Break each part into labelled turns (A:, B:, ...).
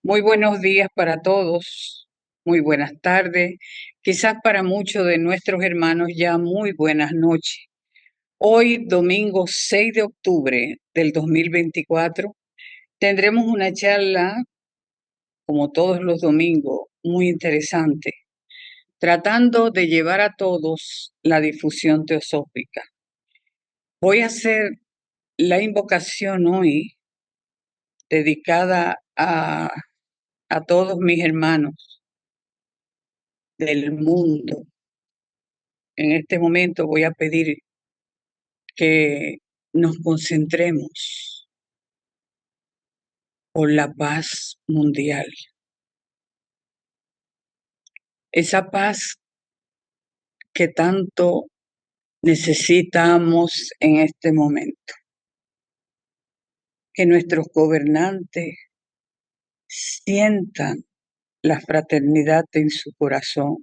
A: Muy buenos días para todos, muy buenas tardes, quizás para muchos de nuestros hermanos ya muy buenas noches. Hoy, domingo 6 de octubre del 2024, tendremos una charla, como todos los domingos, muy interesante, tratando de llevar a todos la difusión teosófica. Voy a hacer la invocación hoy dedicada a todos mis hermanos del mundo. En este momento voy a pedir que nos concentremos por la paz mundial. Esa paz que tanto necesitamos en este momento. Que nuestros gobernantes sientan la fraternidad en su corazón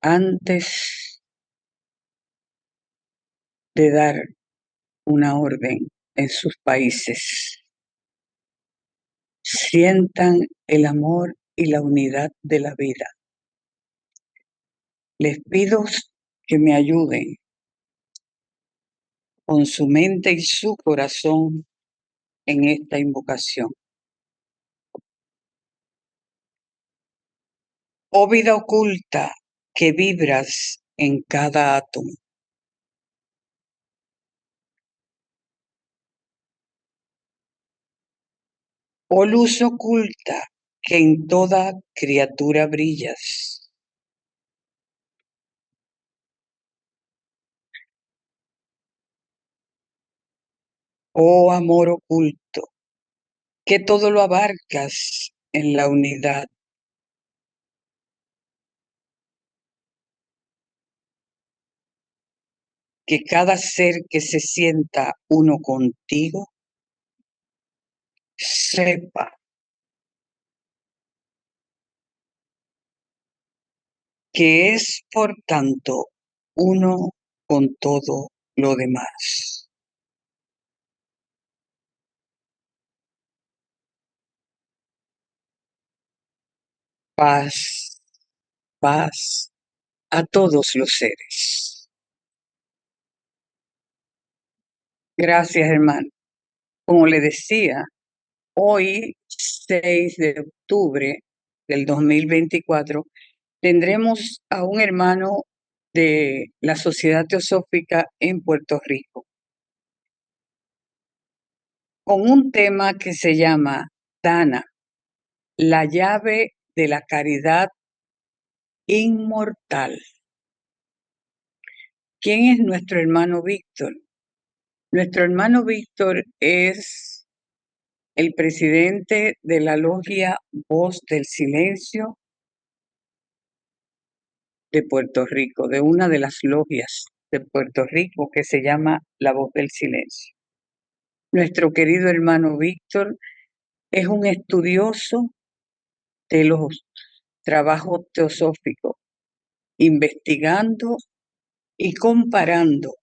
A: antes de dar una orden en sus países. Sientan el amor y la unidad de la vida. Les pido que me ayuden con su mente y su corazón en esta invocación. Oh vida oculta que vibras en cada átomo. Oh luz oculta que en toda criatura brillas. Oh amor oculto que todo lo abarcas en la unidad. Que cada ser que se sienta uno contigo sepa que es por tanto uno con todo lo demás. Paz, paz a todos los seres. Gracias, hermano. Como le decía, hoy, 6 de octubre del 2024, tendremos a un hermano de la Sociedad Teosófica en Puerto Rico, con un tema que se llama Dana, la llave de la caridad inmortal. ¿Quién es nuestro hermano Víctor? Nuestro hermano Víctor es el presidente de la logia Voz del Silencio de Puerto Rico, de una de las logias de Puerto Rico que se llama La Voz del Silencio. Nuestro querido hermano Víctor es un estudioso de los trabajos teosóficos, investigando y comparando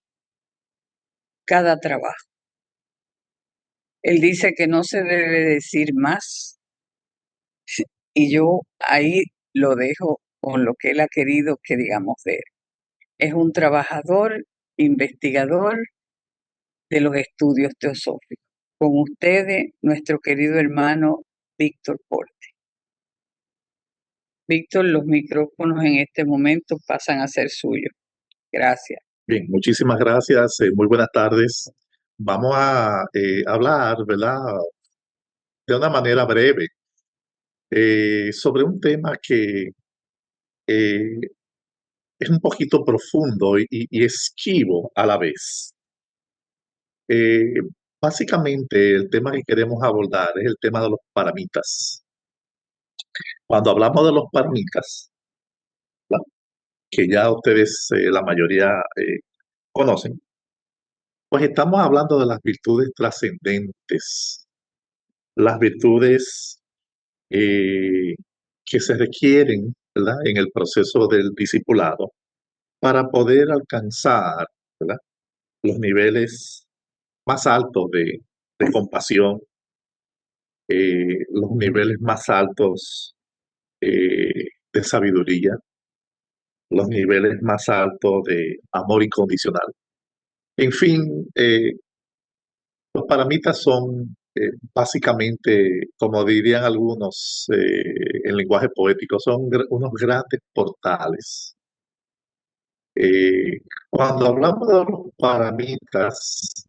A: cada trabajo. Él dice que no se debe decir más y yo ahí lo dejo con lo que él ha querido que digamos de él. Es un trabajador, investigador de los estudios teosóficos. Con ustedes, nuestro querido hermano Víctor Porte. Víctor, los micrófonos en este momento pasan a ser suyos. Gracias.
B: Bien, muchísimas gracias. Muy buenas tardes. Vamos a hablar, ¿verdad?, de una manera breve sobre un tema que eh, es un poquito profundo y esquivo a la vez. Eh, Básicamente, el tema que queremos abordar es el tema de los paramitas. Cuando hablamos de los paramitas, ¿verdad?, que ya ustedes, la mayoría, conocen, pues estamos hablando de las virtudes trascendentes, las virtudes eh, que se requieren, ¿verdad?, en el proceso del discipulado para poder alcanzar, ¿verdad?, los niveles más altos de compasión, los niveles más altos de sabiduría, los niveles más altos de amor incondicional. En fin, los paramitas son básicamente, como dirían algunos en lenguaje poético, son unos grandes portales. Eh, Cuando hablamos de los paramitas,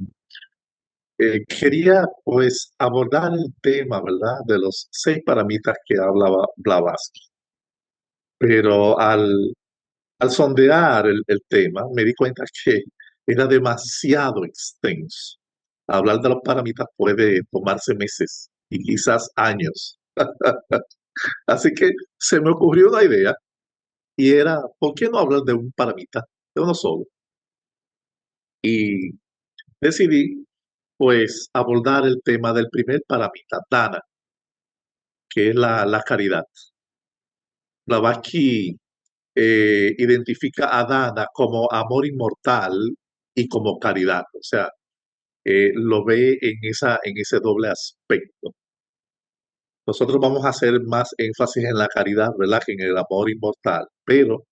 B: quería pues abordar el tema, ¿verdad? De los 6 paramitas que hablaba Blavatsky. Pero al sondear el tema, me di cuenta que era demasiado extenso. Hablar de los paramitas puede tomarse meses y quizás años. Así que se me ocurrió una idea y era, ¿por qué no hablar de un paramita, de uno solo? Y decidí, pues, abordar el tema del primer paramita, Dana, que es la caridad. Blavatsky identifica a Dana como amor inmortal y como caridad, o sea, lo ve en ese doble aspecto. Nosotros vamos a hacer más énfasis en la caridad, ¿verdad? Que en el amor inmortal, pero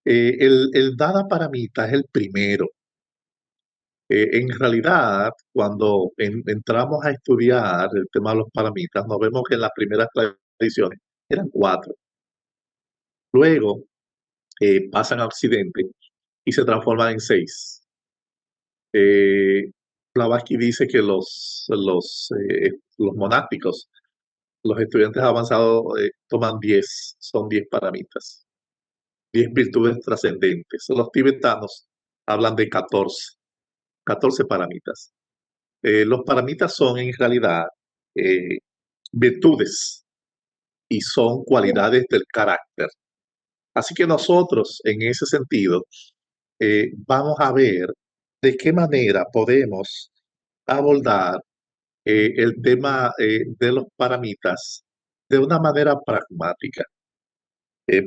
B: el Dana Paramita es el primero. En realidad, cuando entramos a estudiar el tema de los paramitas, nos vemos que en las primeras tradiciones eran 4. Luego pasan a Occidente y se transforman en 6. Eh, Blavatsky dice que los monásticos, los estudiantes avanzados, toman 10, son 10 paramitas, 10 virtudes trascendentes. Los tibetanos hablan de 14 paramitas. Los paramitas son en realidad eh, virtudes y son cualidades del carácter. Así que nosotros, en ese sentido, vamos a ver de qué manera podemos abordar el tema de los paramitas de una manera pragmática.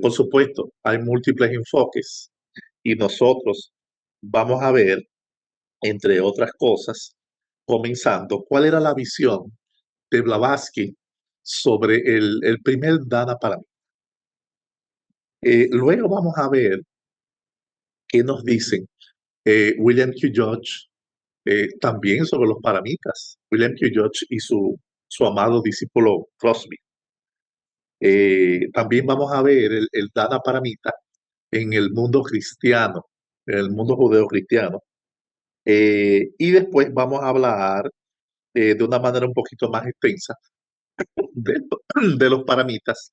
B: Por supuesto, hay múltiples enfoques y nosotros vamos a ver, entre otras cosas, comenzando, cuál era la visión de Blavatsky sobre el primer Dana Paramita. Luego vamos a ver qué nos dicen William Q. George también sobre los paramitas. William Q. George y su amado discípulo Crosby. También vamos a ver el Dana Paramita en el mundo cristiano, en el mundo judeo-cristiano. Y después vamos a hablar de una manera un poquito más extensa de, de los paramitas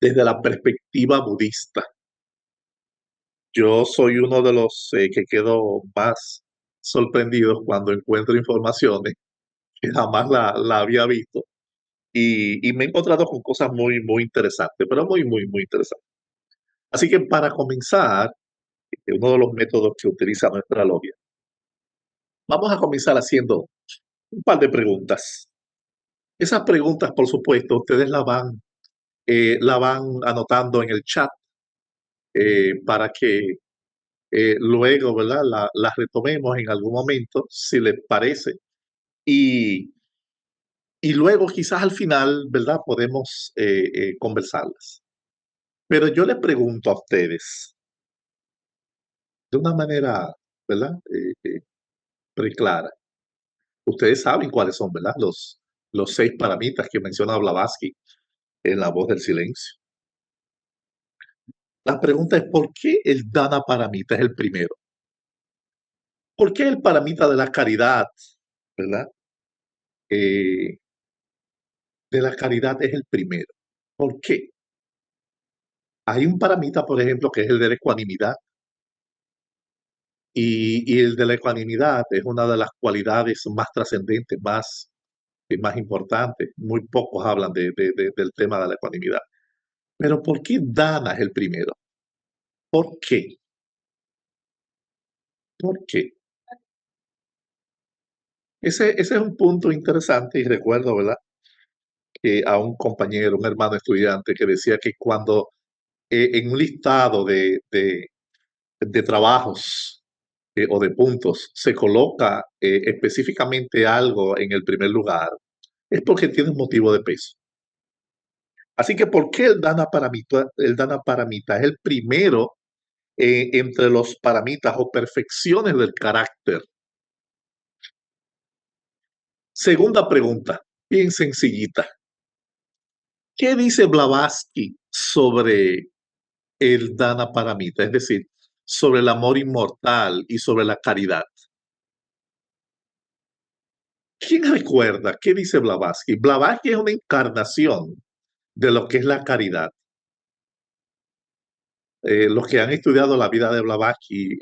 B: desde la perspectiva budista. Yo soy uno de los que quedo más sorprendidos cuando encuentro informaciones que jamás la había visto y me he encontrado con cosas muy, muy interesantes, pero muy, muy, muy interesantes. Así que para comenzar, uno de los métodos que utiliza nuestra logia, vamos a comenzar haciendo un par de preguntas. Esas preguntas, por supuesto, ustedes la van anotando en el chat para que luego, ¿verdad? La retomemos en algún momento, si les parece. Y, y luego quizás al final, ¿verdad? Podemos conversarlas. Pero yo les pregunto a ustedes, de una manera, ¿verdad? Preclara. Ustedes saben cuáles son, ¿verdad? Los 6 paramitas que menciona Blavatsky en La Voz del Silencio. La pregunta es, ¿por qué el Dana Paramita es el primero? ¿Por qué el paramita de la caridad, ¿verdad? Eh, de la caridad es el primero. ¿Por qué? Hay un paramita, por ejemplo, que es el de la ecuanimidad. Y el de la ecuanimidad es una de las cualidades más trascendentes, más importantes. Muy pocos hablan del tema de la ecuanimidad. Pero ¿por qué Dana es el primero? ¿Por qué? ¿Por qué? Ese es un punto interesante y recuerdo, ¿verdad? Que a un compañero, un hermano estudiante que decía que cuando en un listado de trabajos o de puntos se coloca específicamente algo en el primer lugar, es porque tiene un motivo de peso. Así que, ¿por qué el Dana Paramita es el primero entre los paramitas o perfecciones del carácter? Segunda pregunta, bien sencillita. ¿Qué dice Blavatsky sobre el Dana Paramita? Es decir, sobre el amor inmortal y sobre la caridad. ¿Quién recuerda qué dice Blavatsky? Blavatsky es una encarnación de lo que es la caridad. Los que han estudiado la vida de Blavatsky,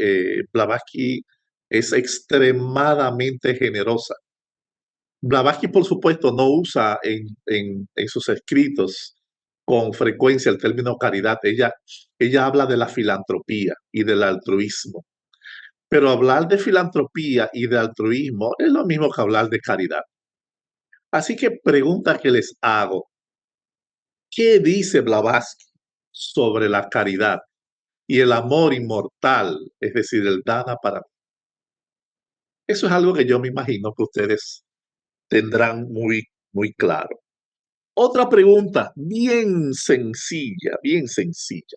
B: Blavatsky es extremadamente generosa. Blavatsky, por supuesto, no usa en sus escritos con frecuencia el término caridad. Ella habla de la filantropía y del altruismo. Pero hablar de filantropía y de altruismo es lo mismo que hablar de caridad. Así que pregunta que les hago, ¿qué dice Blavatsky sobre la caridad y el amor inmortal, es decir, el Dana para... Eso es algo que yo me imagino que ustedes tendrán muy, muy claro. Otra pregunta, bien sencilla, bien sencilla.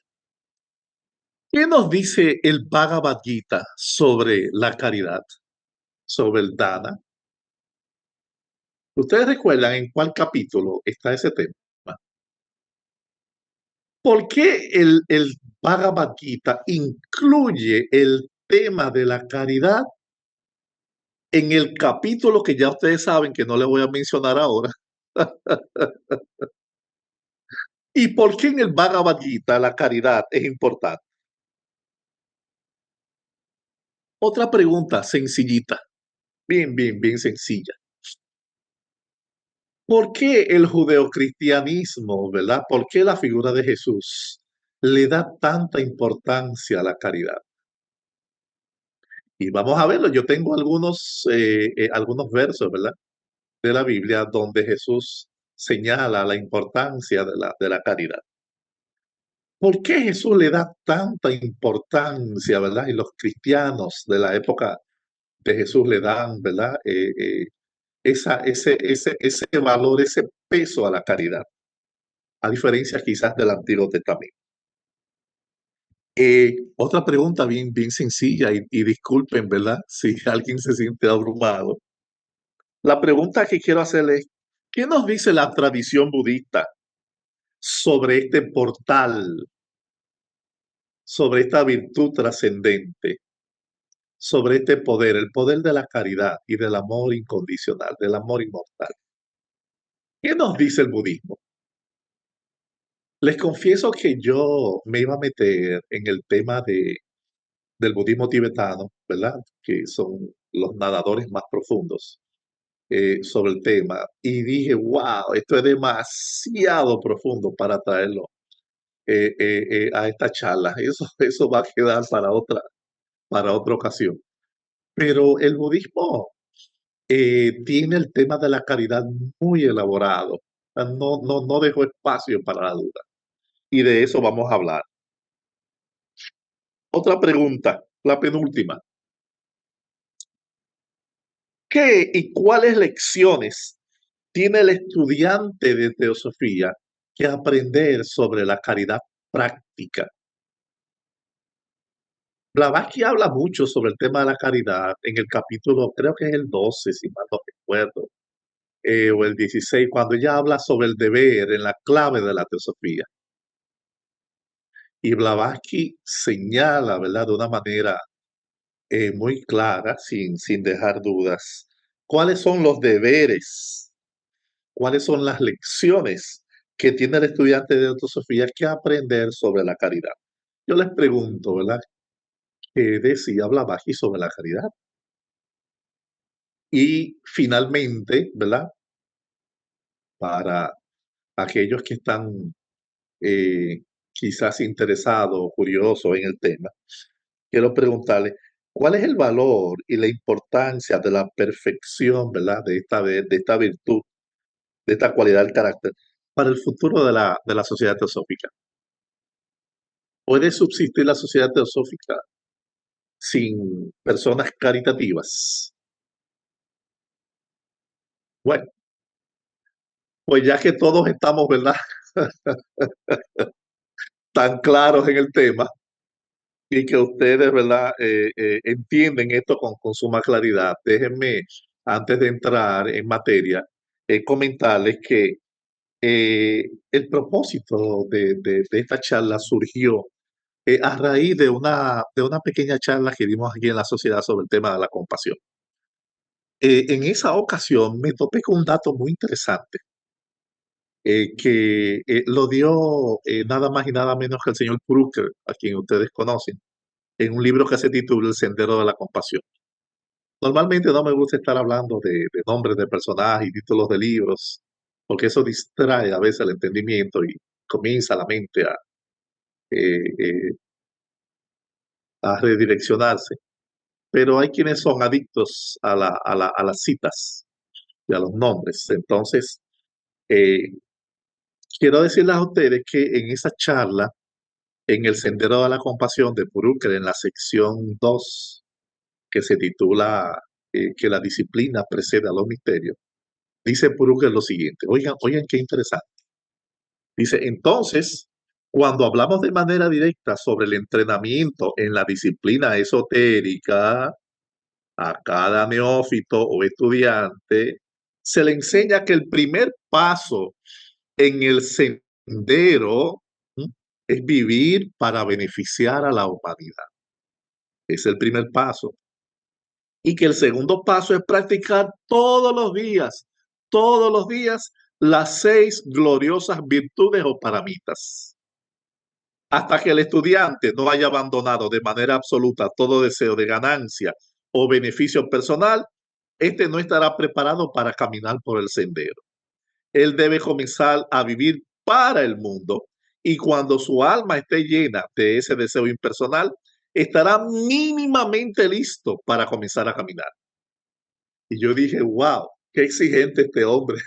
B: ¿Qué nos dice el Bhagavad Gita sobre la caridad, sobre el Dana? ¿Ustedes recuerdan en cuál capítulo está ese tema? ¿Por qué el Bhagavad Gita incluye el tema de la caridad en el capítulo que ya ustedes saben que no les voy a mencionar ahora? ¿Y por qué en el Bhagavad Gita la caridad es importante? Otra pregunta sencillita, bien, bien, bien sencilla. ¿Por qué el judeocristianismo, verdad? ¿Por qué la figura de Jesús le da tanta importancia a la caridad? Y vamos a verlo. Yo tengo algunos versos, ¿verdad? De la Biblia donde Jesús señala la importancia de la caridad. ¿Por qué Jesús le da tanta importancia, verdad? Y los cristianos de la época de Jesús le dan, ¿verdad? Ese valor, ese peso a la caridad, a diferencia quizás del Antiguo Testamento. Otra pregunta bien, bien sencilla y disculpen, ¿verdad? Si alguien se siente abrumado. La pregunta que quiero hacerle es, ¿qué nos dice la tradición budista sobre este portal, sobre esta virtud trascendente, sobre este poder, el poder de la caridad y del amor incondicional, del amor inmortal? ¿Qué nos dice el budismo? Les confieso que yo me iba a meter en el tema del budismo tibetano, ¿verdad? Que son los nadadores más profundos sobre el tema. Y dije, wow, esto es demasiado profundo para traerlo a esta charla. Eso va a quedar para otra ocasión. Pero el budismo tiene el tema de la caridad muy elaborado. No dejó espacio para la duda. Y de eso vamos a hablar. Otra pregunta, la penúltima. ¿Qué y cuáles lecciones tiene el estudiante de teosofía que aprender sobre la caridad práctica? Blavatsky habla mucho sobre el tema de la caridad en el capítulo, creo que es el 12, si mal no recuerdo, o el 16, cuando ella habla sobre el deber en la clave de la teosofía. Y Blavatsky señala, ¿verdad?, de una manera muy clara, sin dejar dudas, cuáles son los deberes, cuáles son las lecciones que tiene el estudiante de teosofía que aprender sobre la caridad. Yo les pregunto, ¿verdad?, ¿qué decía Blavatsky sobre la caridad? Y finalmente, ¿verdad? Para aquellos que están quizás interesados o curiosos en el tema, quiero preguntarle, ¿cuál es el valor y la importancia de la perfección, ¿verdad? De esta virtud, de esta cualidad del carácter para el futuro de la sociedad teosófica? ¿Puede subsistir la sociedad teosófica sin personas caritativas. Bueno, pues ya que todos estamos, ¿verdad?, tan claros en el tema y que ustedes, ¿verdad?, entienden esto con suma claridad, déjenme, antes de entrar en materia, comentarles que el propósito de esta charla surgió a raíz de una pequeña charla que dimos aquí en la sociedad sobre el tema de la compasión. En esa ocasión me topé con un dato muy interesante que lo dio nada más y nada menos que el señor Brucker, a quien ustedes conocen, en un libro que se titula El Sendero de la Compasión. Normalmente no me gusta estar hablando de nombres de personajes y títulos de libros, porque eso distrae a veces el entendimiento y comienza la mente eh, eh, a redireccionarse. Pero hay quienes son adictos a las citas y a los nombres. Entonces, eh, quiero decirles a ustedes que en esa charla, en el Sendero de la Compasión de Brucker, en la sección 2, que se titula que la disciplina precede a los misterios, dice Brucker lo siguiente. Oigan, oigan qué interesante. Dice, entonces, cuando hablamos de manera directa sobre el entrenamiento en la disciplina esotérica, a cada neófito o estudiante se le enseña que el primer paso en el sendero es vivir para beneficiar a la humanidad. Es el primer paso. Y que el segundo paso es practicar todos los días, las 6 gloriosas virtudes o paramitas. Hasta que el estudiante no haya abandonado de manera absoluta todo deseo de ganancia o beneficio personal, este no estará preparado para caminar por el sendero. Él debe comenzar a vivir para el mundo y cuando su alma esté llena de ese deseo impersonal, estará mínimamente listo para comenzar a caminar. Y yo dije, wow, qué exigente este hombre,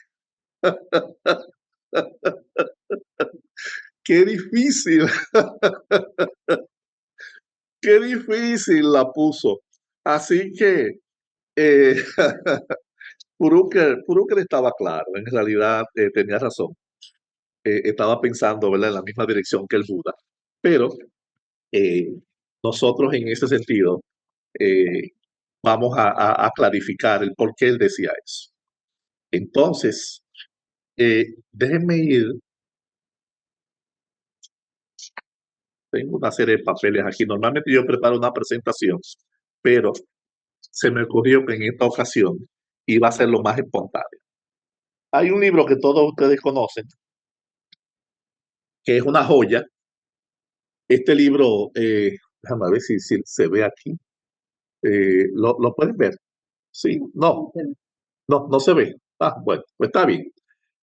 B: qué difícil, qué difícil la puso. Así que eh, Puruker estaba claro, en realidad tenía razón. Estaba pensando, ¿verdad?, en la misma dirección que el Buda. Pero eh, nosotros en ese sentido eh, vamos a clarificar el por qué él decía eso. Entonces, déjenme ir, tengo una serie de papeles aquí. Normalmente yo preparo una presentación, pero se me ocurrió que en esta ocasión iba a ser lo más espontáneo. Hay un libro que todos ustedes conocen, que es una joya. Este libro, déjame ver si se ve aquí. ¿Lo pueden ver? Sí, no se ve. Ah, bueno, pues está bien.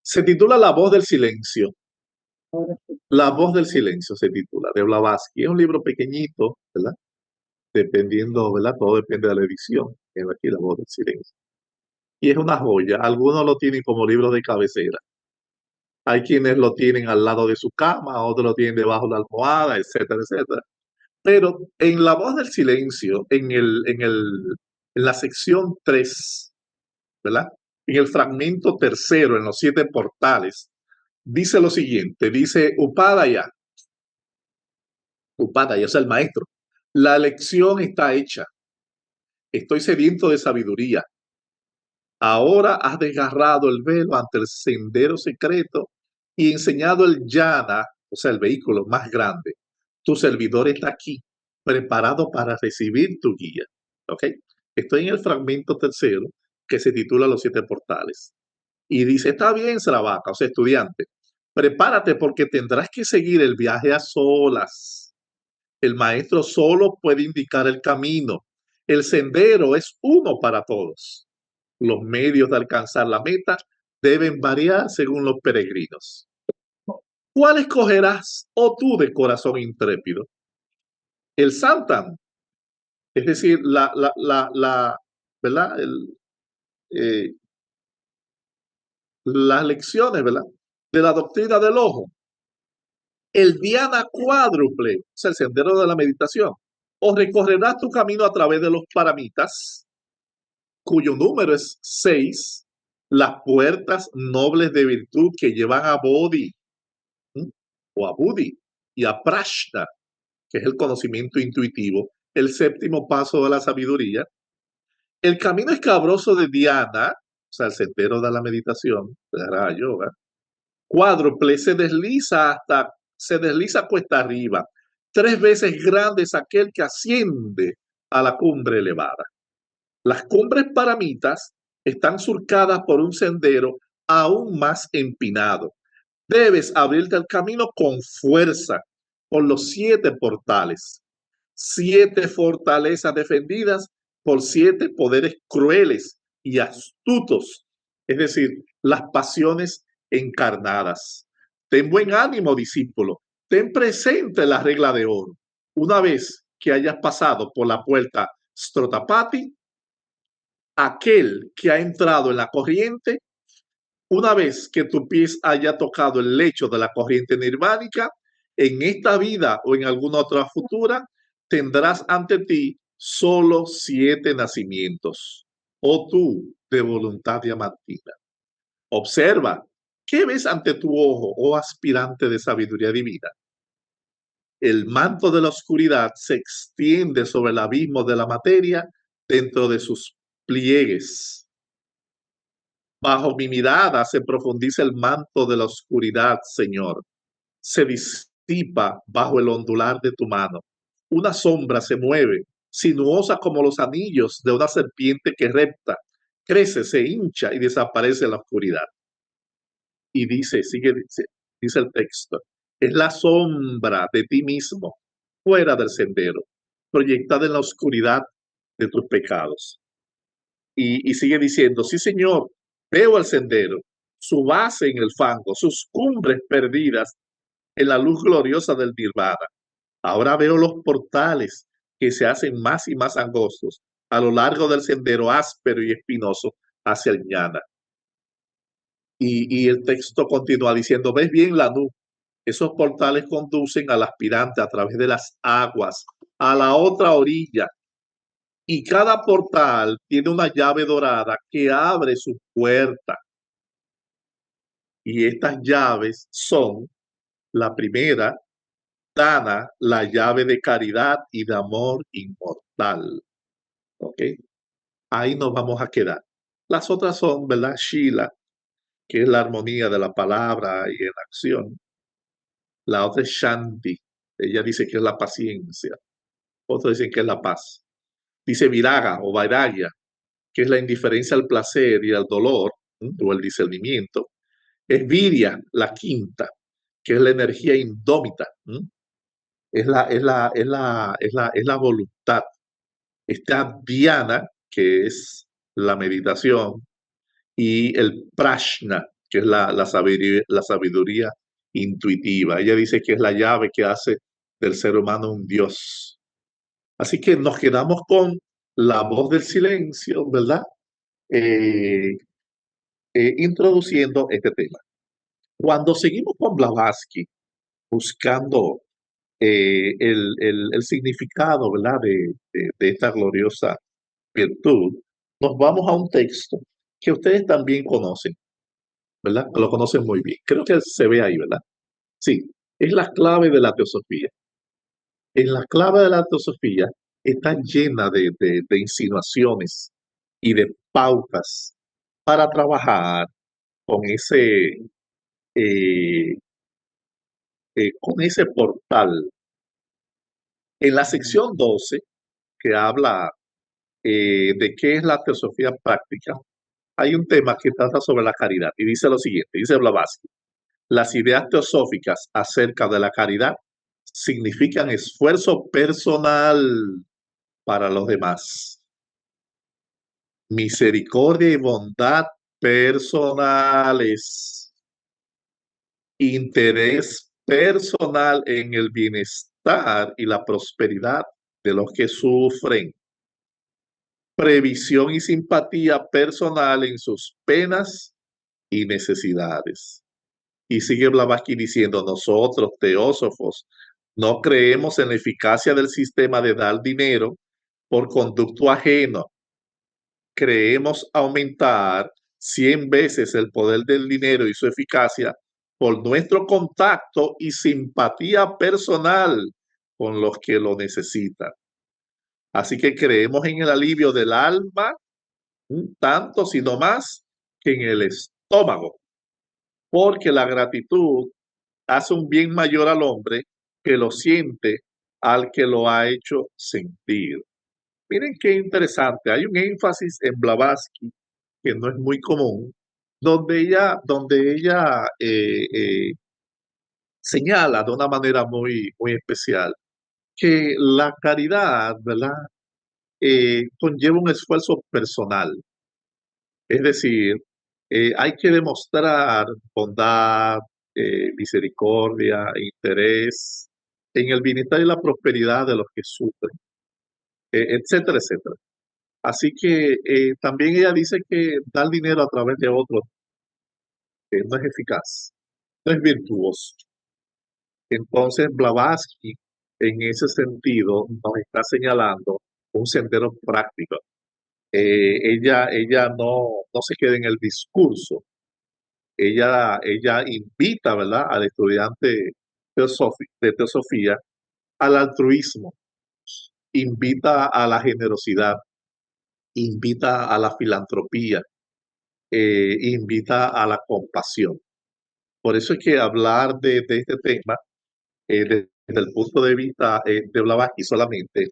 B: Se titula La voz del silencio. La voz del silencio se titula, de Blavatsky. Es un libro pequeñito, ¿verdad? Dependiendo, ¿verdad? Todo depende de la edición. Es aquí La voz del silencio. Y es una joya. Algunos lo tienen como libro de cabecera. Hay quienes lo tienen al lado de su cama, otros lo tienen debajo de la almohada, etcétera, etcétera. Pero en La voz del silencio, en la sección 3, ¿verdad? En el fragmento tercero, en los 7 portales, dice lo siguiente, dice Upadaya, es el maestro, la lección está hecha, estoy sediento de sabiduría, ahora has desgarrado el velo ante el sendero secreto y enseñado el yana, o sea, el vehículo más grande. Tu servidor está aquí, preparado para recibir tu guía. ¿Ok? Estoy en el fragmento tercero que se titula Los 7 portales. Y dice, está bien, Sravaka, o sea, estudiante, prepárate porque tendrás que seguir el viaje a solas. El maestro solo puede indicar el camino. El sendero es uno para todos. Los medios de alcanzar la meta deben variar según los peregrinos. ¿Cuál escogerás, oh tú de corazón intrépido? El Santam, es decir, ¿verdad? Eh, las lecciones, ¿verdad?, de la doctrina del ojo. El Dhyana cuádruple, o sea, el sendero de la meditación, o recorrerás tu camino a través de los paramitas, cuyo número es 6, las puertas nobles de virtud que llevan a Bodhi, o a Buddhi, y a Prashna, que es el conocimiento intuitivo, el séptimo paso de la sabiduría. El camino escabroso de Dhyana, o sea, el sendero de la meditación, de la yoga, cuádruple se desliza cuesta arriba. 3 veces grande es aquel que asciende a la cumbre elevada. Las cumbres paramitas están surcadas por un sendero aún más empinado. Debes abrirte el camino con fuerza por los 7 portales. 7 fortalezas defendidas por 7 poderes crueles y astutos, es decir, las pasiones encarnadas. Ten buen ánimo, discípulo. Ten presente la regla de oro. Una vez que hayas pasado por la puerta Strotapati, aquel que ha entrado en la corriente, una vez que tu pies haya tocado el lecho de la corriente nirvánica, en esta vida o en alguna otra futura, tendrás ante ti solo 7 nacimientos, oh tú de voluntad diamantina. Observa, ¿qué ves ante tu ojo, oh aspirante de sabiduría divina? El manto de la oscuridad se extiende sobre el abismo de la materia dentro de sus pliegues. Bajo mi mirada se profundiza el manto de la oscuridad, Señor. Se disipa bajo el ondular de tu mano. Una sombra se mueve, sinuosa como los anillos de una serpiente que repta, crece, se hincha y desaparece en la oscuridad. Y dice el texto, es la sombra de ti mismo, fuera del sendero, proyectada en la oscuridad de tus pecados. Y sigue diciendo, sí Señor, veo el sendero, su base en el fango, sus cumbres perdidas en la luz gloriosa del nirvana. Ahora veo los portales que se hacen más y más angostos a lo largo del sendero áspero y espinoso hacia el jnana. Y el texto continúa diciendo, ¿ves bien la nube? Esos portales conducen al aspirante a través de las aguas a la otra orilla. Y cada portal tiene una llave dorada que abre su puerta. Y estas llaves son, la primera, Dana, la llave de caridad y de amor inmortal. ¿Ok? Ahí nos vamos a quedar. Las otras son, ¿verdad? Shila, que es la armonía de la palabra y en acción. La otra es Shanti. Ella dice que es la paciencia. Otros dicen que es la paz. Dice Viraga o Vairagya, que es la indiferencia al placer y al dolor, o el discernimiento. Es Virya, la quinta, que es la energía indómita. Es la voluntad. Está Dhyana, que es la meditación, y el Prashna, que es la sabiduría intuitiva. Ella dice que es la llave que hace del ser humano un Dios. Así que nos quedamos con la voz del silencio, ¿verdad? Introduciendo este tema. Cuando seguimos con Blavatsky, buscando el significado, ¿verdad? De esta gloriosa virtud, nos vamos a un texto que ustedes también conocen, ¿verdad? Lo conocen muy bien. Creo que se ve ahí, ¿verdad? Sí, es la clave de la teosofía. En la clave de la teosofía está llena de insinuaciones y de pautas para trabajar con eh, con ese portal. En la sección 12, que habla de qué es la teosofía práctica, hay un tema que trata sobre la caridad y dice lo siguiente, dice Blavatsky, las ideas teosóficas acerca de la caridad significan esfuerzo personal para los demás, misericordia y bondad personales, interés personal en el bienestar y la prosperidad de los que sufren, previsión y simpatía personal en sus penas y necesidades. Y sigue Blavatsky diciendo, nosotros, teósofos, No creemos en la eficacia del sistema de dar dinero por conducto ajeno. Creemos aumentar 100 veces el poder del dinero y su eficacia por nuestro contacto y simpatía personal con los que lo necesitan. Así que creemos en el alivio del alma, un tanto, sino más, que en el estómago, porque la gratitud hace un bien mayor al hombre que lo siente al que lo ha hecho sentir. Miren qué interesante, hay un énfasis en Blavatsky que no es muy común, donde ella señala de una manera muy especial que la caridad, ¿verdad? Conlleva un esfuerzo personal. Es decir, hay que demostrar bondad, misericordia, interés en el bienestar y la prosperidad de los que sufren, etcétera, etcétera. Así que también ella dice que dar dinero a través de otros no es eficaz, no es virtuoso. Entonces, Blavatsky, en ese sentido, nos está señalando un sendero práctico. Ella no se queda en el discurso, ella invita, ¿verdad?, al estudiante de teosofía al altruismo, invita a la generosidad, invita a la filantropía, invita a la compasión. Por eso es que hablar de este tema desde el punto de vista de Blavatsky solamente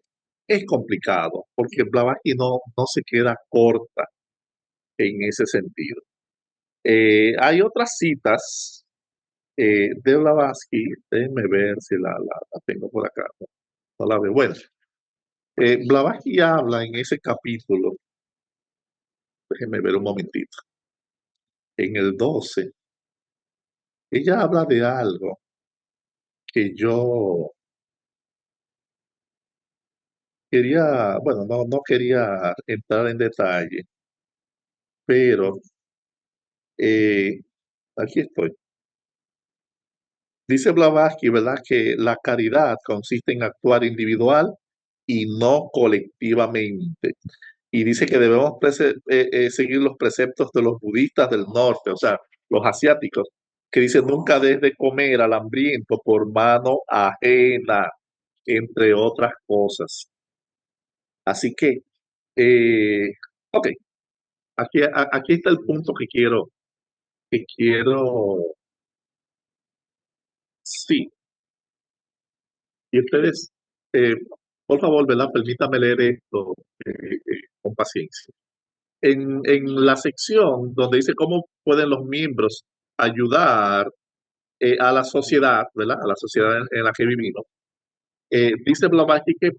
B: es complicado, porque Blavatsky no se queda corta en ese sentido. Hay otras citas de Blavatsky, déjenme ver si la tengo por acá, no la veo. Bueno, Blavatsky habla en ese capítulo, déjenme ver un momentito, en el 12, ella habla de algo que yo quería, bueno, no quería entrar en detalle, pero eh, aquí estoy. Dice Blavatsky, ¿verdad?, que la caridad consiste en actuar individual y no colectivamente. Y dice que debemos seguir los preceptos de los budistas del norte, o sea, los asiáticos, que dicen nunca des de comer al hambriento por mano ajena, entre otras cosas. Así que, eh, ok, aquí está el punto que quiero, sí, y ustedes, eh, por favor, ¿verdad? Permítame leer esto con paciencia. En la sección donde dice cómo pueden los miembros ayudar a la sociedad, ¿verdad? A la sociedad en la que vivimos, dice Blavatsky que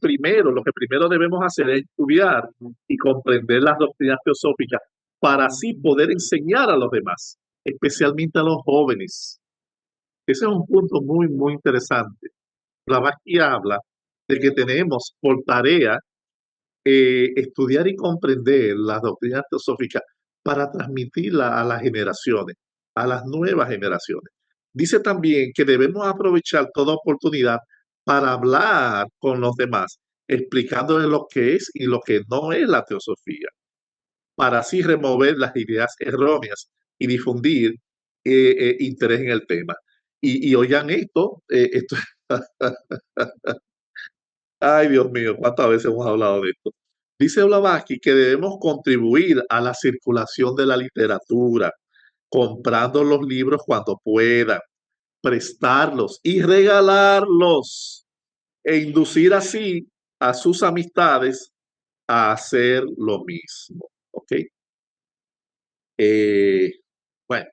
B: lo que primero debemos hacer es estudiar y comprender las doctrinas teosóficas para así poder enseñar a los demás, especialmente a los jóvenes. Ese es un punto muy interesante. Blavatsky habla de que tenemos por tarea estudiar y comprender las doctrinas teosóficas para transmitirla a las generaciones, a las nuevas generaciones. Dice también que debemos aprovechar toda oportunidad para hablar con los demás, explicándoles lo que es y lo que no es la teosofía, para así remover las ideas erróneas y difundir interés en el tema. Y oigan esto. Ay, Dios mío, ¿cuántas veces hemos hablado de esto? Dice Blavatsky que debemos contribuir a la circulación de la literatura, comprando los libros cuando puedan, prestarlos y regalarlos, e inducir así a sus amistades a hacer lo mismo. ¿Ok? Eh, bueno,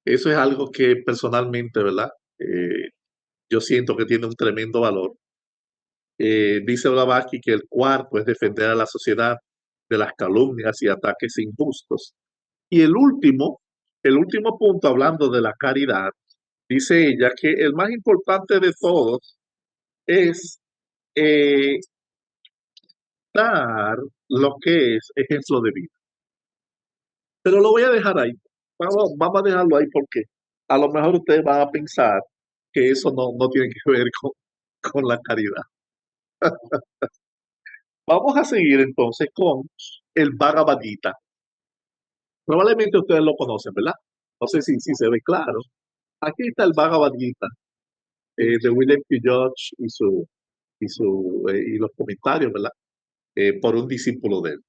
B: eso es algo que personalmente, ¿verdad? Yo siento que tiene un tremendo valor. Dice Blavatsky que el cuarto es defender a la sociedad de las calumnias y ataques injustos. Y el último punto, hablando de la caridad, dice ella que el más importante de todos es eh, dar lo que es ejemplo de vida. Pero lo voy a dejar ahí. Vamos a dejarlo ahí porque a lo mejor ustedes van a pensar que eso no tiene que ver con la caridad. Vamos a seguir entonces con el Bhagavad Gita. Probablemente ustedes lo conocen, ¿verdad? No sé si se ve claro. Aquí está el Bhagavad Gita de William P. George y los comentarios, ¿verdad? Por un discípulo de él.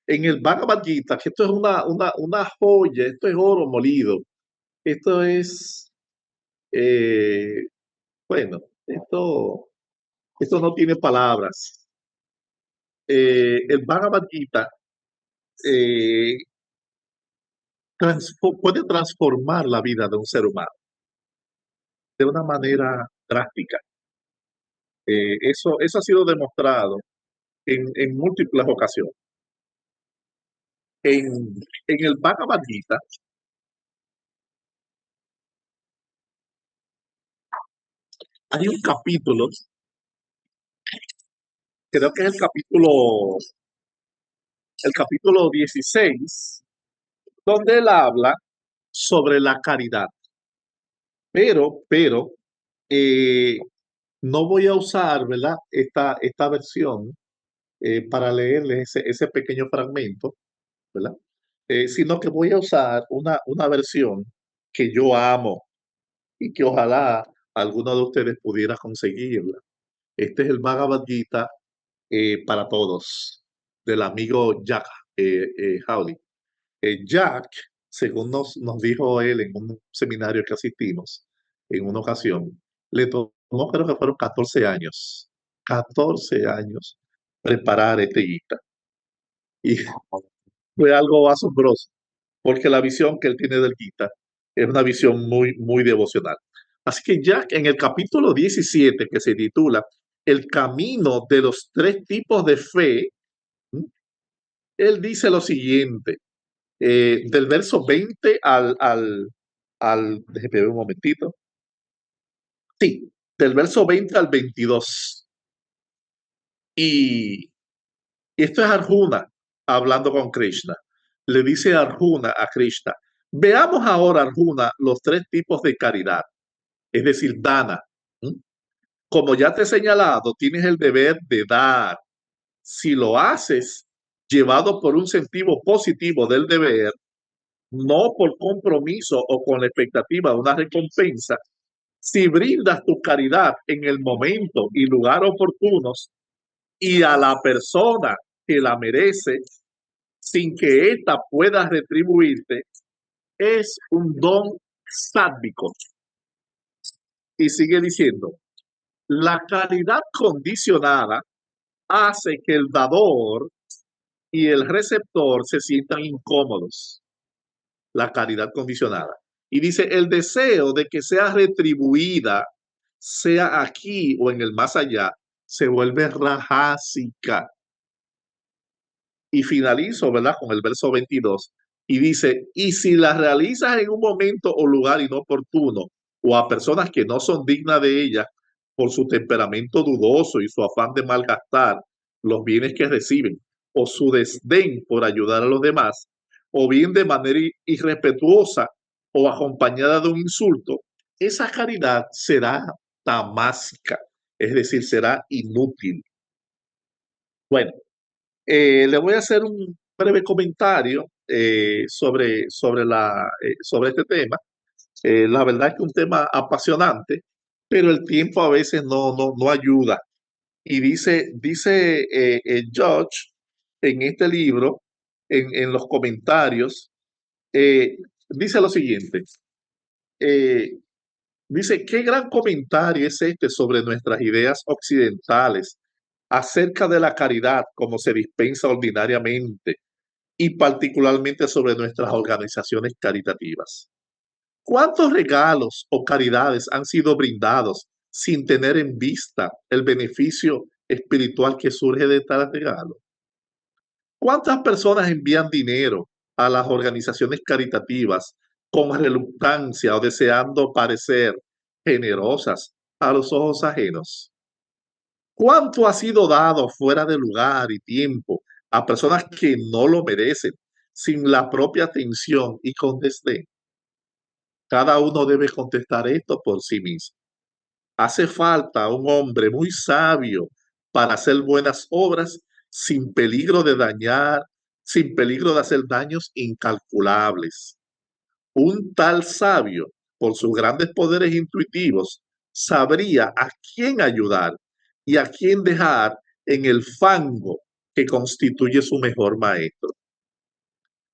B: En el Bhagavad Gita, que esto es una joya, esto es oro molido, esto es, eh, bueno, esto no tiene palabras. El Bhagavad Gita eh, puede transformar la vida de un ser humano de una manera drástica. Eso ha sido demostrado en múltiples ocasiones. En, en el Bhagavad Gita hay un capítulo, creo que es el capítulo 16, donde él habla sobre la caridad. Pero, eh, no voy a usar, ¿verdad? Esta versión para leerles ese pequeño fragmento, ¿verdad? Sino que voy a usar una versión que yo amo y que ojalá alguno de ustedes pudiera conseguirla. Este es el Bhagavad Gita para todos, del amigo Jack Howley. Jack, según nos dijo él en un seminario que asistimos en una ocasión, le tomó, creo que fueron 14 años preparar este Gita. Y fue algo asombroso, porque la visión que él tiene del Gita es una visión muy, muy devocional. Así que Jack, en el capítulo 17, que se titula El camino de los tres tipos de fe, él dice lo siguiente, del verso 20 déjeme ver un momentito, sí, del verso 20 al 22. Y esto es Arjuna hablando con Krishna. Le dice Arjuna a Krishna, veamos ahora, Arjuna, los tres tipos de caridad, es decir, dana. ¿Mm? Como ya te he señalado, tienes el deber de dar. Si lo haces llevado por un sentido positivo del deber, no por compromiso o con la expectativa de una recompensa, si brindas tu caridad en el momento y lugar oportunos y a la persona que la merece, sin que ésta pueda retribuirte, es un don sádico. Y sigue diciendo, la caridad condicionada hace que el dador y el receptor se sientan incómodos. La caridad condicionada. Y dice, el deseo de que sea retribuida, sea aquí o en el más allá, se vuelve rajásica. Y finalizo, ¿verdad? Con el verso 22. Y dice, y si la realizas en un momento o lugar inoportuno, o a personas que no son dignas de ella, por su temperamento dudoso y su afán de malgastar los bienes que reciben, o su desdén por ayudar a los demás, o bien de manera irrespetuosa o acompañada de un insulto, esa caridad será tamásica, es decir, será inútil. Bueno, le voy a hacer un breve comentario sobre este tema. La verdad es que es un tema apasionante, pero el tiempo a veces no ayuda. Y dice George en este libro, en los comentarios, eh, dice lo siguiente. eh, Dice, qué gran comentario es este sobre nuestras ideas occidentales acerca de la caridad como se dispensa ordinariamente y particularmente sobre nuestras organizaciones caritativas. ¿Cuántos regalos o caridades han sido brindados sin tener en vista el beneficio espiritual que surge de tal regalo? ¿Cuántas personas envían dinero a las organizaciones caritativas con reluctancia o deseando parecer generosas a los ojos ajenos? ¿Cuánto ha sido dado fuera de lugar y tiempo a personas que no lo merecen, sin la propia atención y con desdén? Cada uno debe contestar esto por sí mismo. Hace falta un hombre muy sabio para hacer buenas obras sin peligro de dañar, sin peligro de hacer daños incalculables. Un tal sabio, por sus grandes poderes intuitivos, sabría a quién ayudar y a quién dejar en el fango que constituye su mejor maestro.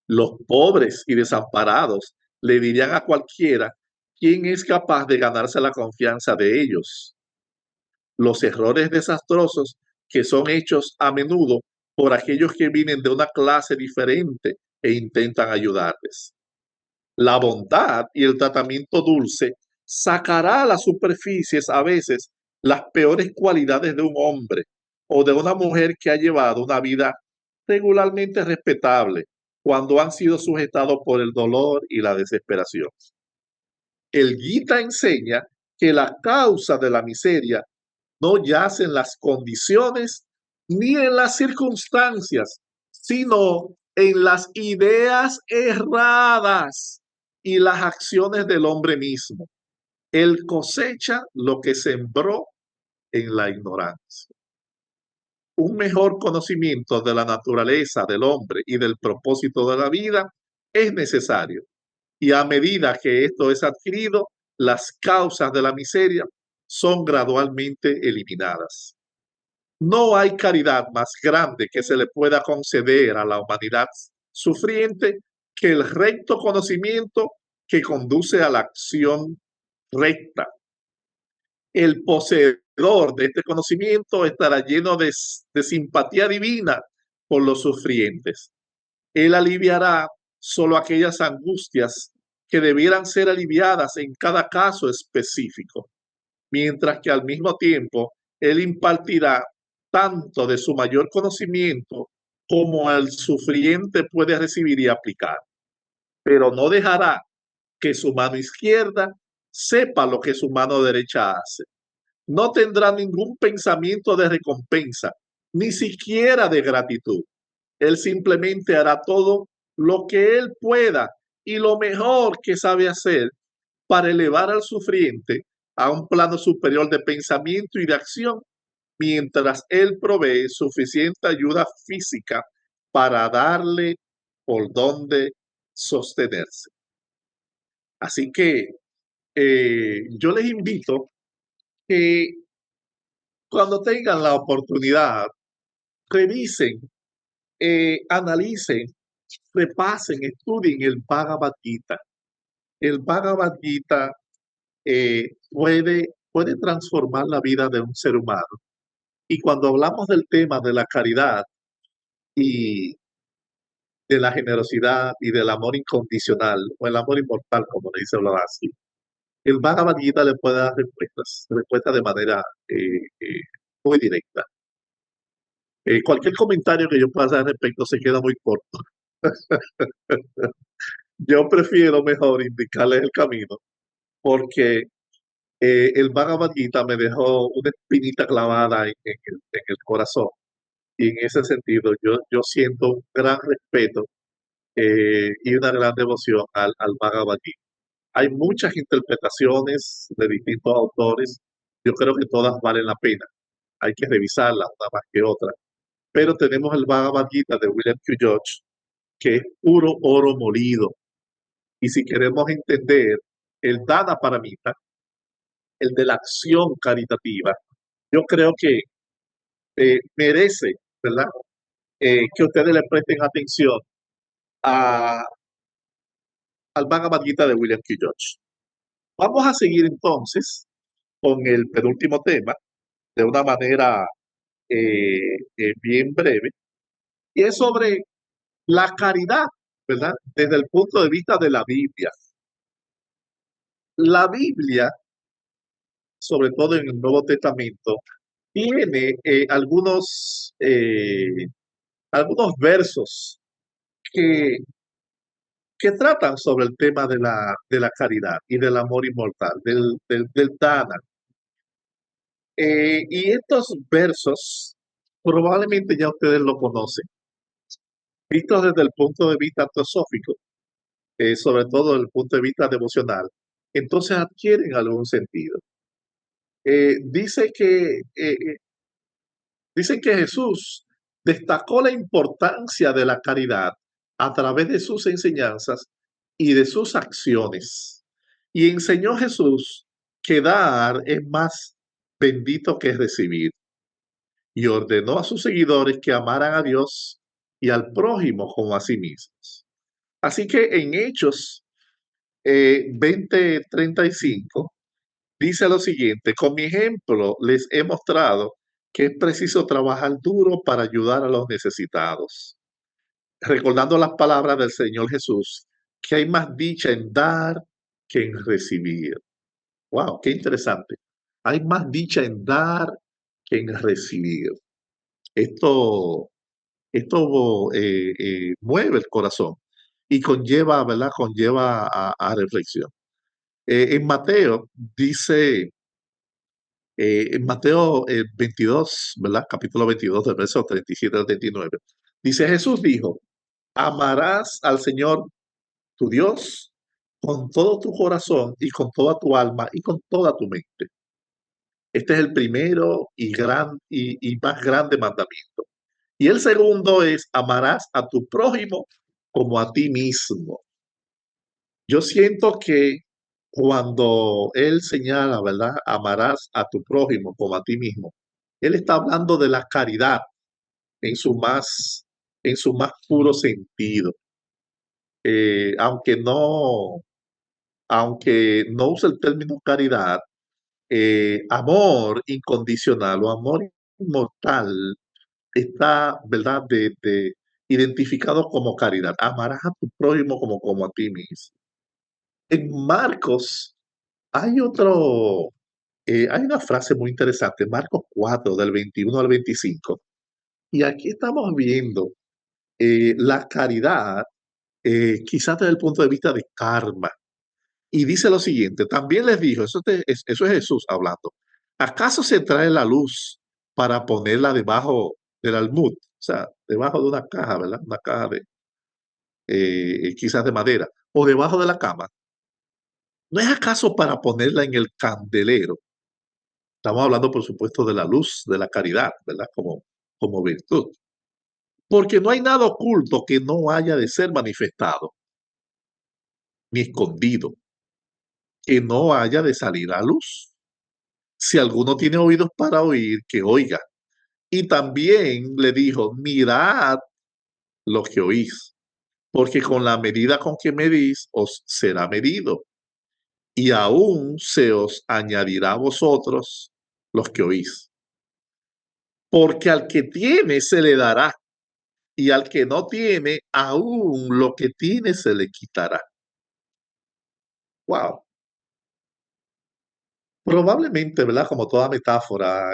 B: Los pobres y desamparados le dirían a cualquiera quién es capaz de ganarse la confianza de ellos. Los errores desastrosos que son hechos a menudo por aquellos que vienen de una clase diferente e intentan ayudarles. La bondad y el tratamiento dulce sacará a las superficies a veces las peores cualidades de un hombre o de una mujer que ha llevado una vida regularmente respetable cuando han sido sujetados por el dolor y la desesperación. El Gita enseña que la causa de la miseria no yace en las condiciones ni en las circunstancias, sino en las ideas erradas y las acciones del hombre mismo. Él cosecha lo que sembró en la ignorancia. Un mejor conocimiento de la naturaleza del hombre y del propósito de la vida es necesario. Y a medida que esto es adquirido, las causas de la miseria son gradualmente eliminadas. No hay caridad más grande que se le pueda conceder a la humanidad sufriente que el recto conocimiento que conduce a la acción recta. El poseedor de este conocimiento estará lleno de simpatía divina por los sufrientes. Él aliviará solo aquellas angustias que debieran ser aliviadas en cada caso específico, mientras que al mismo tiempo él impartirá tanto de su mayor conocimiento como el sufriente puede recibir y aplicar, pero no dejará que su mano izquierda sepa lo que su mano derecha hace. No tendrá ningún pensamiento de recompensa, ni siquiera de gratitud. Él simplemente hará todo lo que él pueda y lo mejor que sabe hacer para elevar al sufriente a un plano superior de pensamiento y de acción, mientras él provee suficiente ayuda física para darle por donde sostenerse. Así que yo les invito que cuando tengan la oportunidad, revisen, analicen, repasen, estudien el Bhagavad Gita. El Bhagavad Gita puede transformar la vida de un ser humano. Y cuando hablamos del tema de la caridad y de la generosidad y del amor incondicional, o el amor inmortal, como le dice Blavatsky, el Bhagavad Gita le puede dar respuestas de manera muy directa. Cualquier comentario que yo pueda hacer al respecto se queda muy corto. Yo prefiero mejor indicarles el camino, porque el Bhagavad Gita me dejó una espinita clavada en el corazón. Y en ese sentido, yo siento un gran respeto y una gran devoción al Bhagavad Gita. Hay muchas interpretaciones de distintos autores. Yo creo que todas valen la pena. Hay que revisarlas una más que otra. Pero tenemos el Bhagavad Gita de William Q. George, que es puro oro molido. Y si queremos entender el Dana Paramita, el de la acción caritativa, yo creo que merece, ¿verdad? Que ustedes le presten atención a, al Bhagavad Gita de William Q. George. Vamos a seguir entonces con el penúltimo tema de una manera bien breve, y es sobre la caridad, ¿verdad? Desde el punto de vista de la Biblia. La Biblia, sobre todo en el Nuevo Testamento, tiene algunos versos que, que tratan sobre el tema de la caridad y del amor inmortal, del Dana. Y estos versos probablemente ya ustedes lo conocen, vistos desde el punto de vista teosófico, sobre todo desde el punto de vista devocional, entonces adquieren algún sentido. Dice que dicen que Jesús destacó la importancia de la caridad a través de sus enseñanzas y de sus acciones. Y enseñó Jesús que dar es más bendito que recibir. Y ordenó a sus seguidores que amaran a Dios y al prójimo como a sí mismos. Así que en Hechos 20:35 dice lo siguiente: con mi ejemplo les he mostrado que es preciso trabajar duro para ayudar a los necesitados, recordando las palabras del Señor Jesús, que hay más dicha en dar que en recibir. Wow, qué interesante. Hay más dicha en dar que en recibir. Esto, esto mueve el corazón y conlleva, ¿verdad? Conlleva a reflexión. En Mateo dice, en Mateo 22, ¿verdad? Capítulo 22, del verso 37 al 39. Dice, Jesús dijo, amarás al Señor tu Dios con todo tu corazón y con toda tu alma y con toda tu mente. Este es el primero y más grande mandamiento. Y el segundo es, amarás a tu prójimo como a ti mismo. Yo siento que cuando él señala, ¿verdad? Amarás a tu prójimo como a ti mismo. Él está hablando de la caridad en su más, en su más puro sentido. Eh, aunque no, aunque no usa el término caridad, amor incondicional o amor inmortal está, ¿verdad? Identificado como caridad. Amarás a tu prójimo como a ti mismo. En Marcos hay hay una frase muy interesante, Marcos 4, del 21 al 25, y aquí estamos viendo la caridad, quizás desde el punto de vista de karma. Y dice lo siguiente, también les dijo, eso es Jesús hablando, ¿acaso se trae la luz para ponerla debajo del almud? O sea, debajo de una caja, ¿verdad? Una caja de, quizás de madera, o debajo de la cama. ¿No es acaso para ponerla en el candelero? Estamos hablando, por supuesto, de la luz, de la caridad, ¿verdad? Como virtud. Porque no hay nada oculto que no haya de ser manifestado, ni escondido, que no haya de salir a luz. Si alguno tiene oídos para oír, que oiga. Y también le dijo, mirad lo que oís, porque con la medida con que medís os será medido, y aún se os añadirá a vosotros los que oís. Porque al que tiene se le dará, y al que no tiene, aún lo que tiene se le quitará. Wow. Probablemente, ¿verdad? Como toda metáfora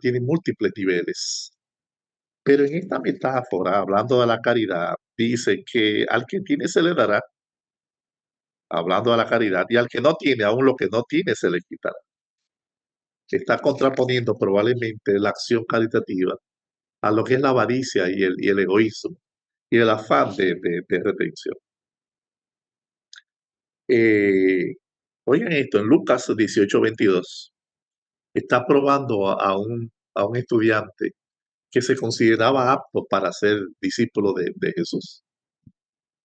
B: tiene múltiples niveles. Pero en esta metáfora, hablando de la caridad, dice que al que tiene se le dará, hablando de la caridad, y al que no tiene, aún lo que no tiene se le quitará. Está contraponiendo probablemente la acción caritativa a lo que es la avaricia y el egoísmo y el afán de retención. Eh, Oigan esto, en Lucas 18:22 está probando a un estudiante que se consideraba apto para ser discípulo de Jesús.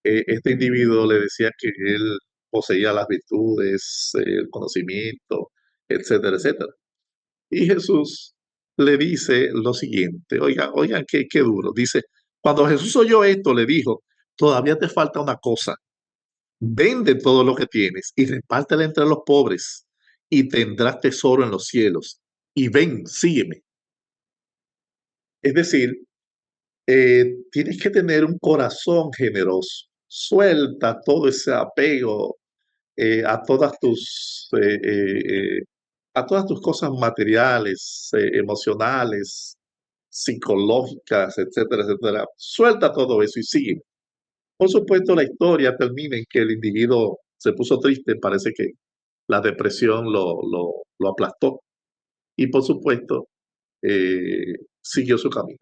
B: Este individuo le decía que él poseía las virtudes, el conocimiento, etcétera, etcétera. Y Jesús le dice lo siguiente, oigan qué duro. Dice, cuando Jesús oyó esto, le dijo, todavía te falta una cosa. Vende todo lo que tienes y repártelo entre los pobres y tendrás tesoro en los cielos. Y ven, sígueme. Es decir, tienes que tener un corazón generoso. Suelta todo ese apego a a todas tus cosas materiales, emocionales, psicológicas, etcétera, etcétera. Suelta todo eso y sigue. Por supuesto, la historia termina en que el individuo se puso triste, parece que la depresión lo aplastó y por supuesto siguió su camino.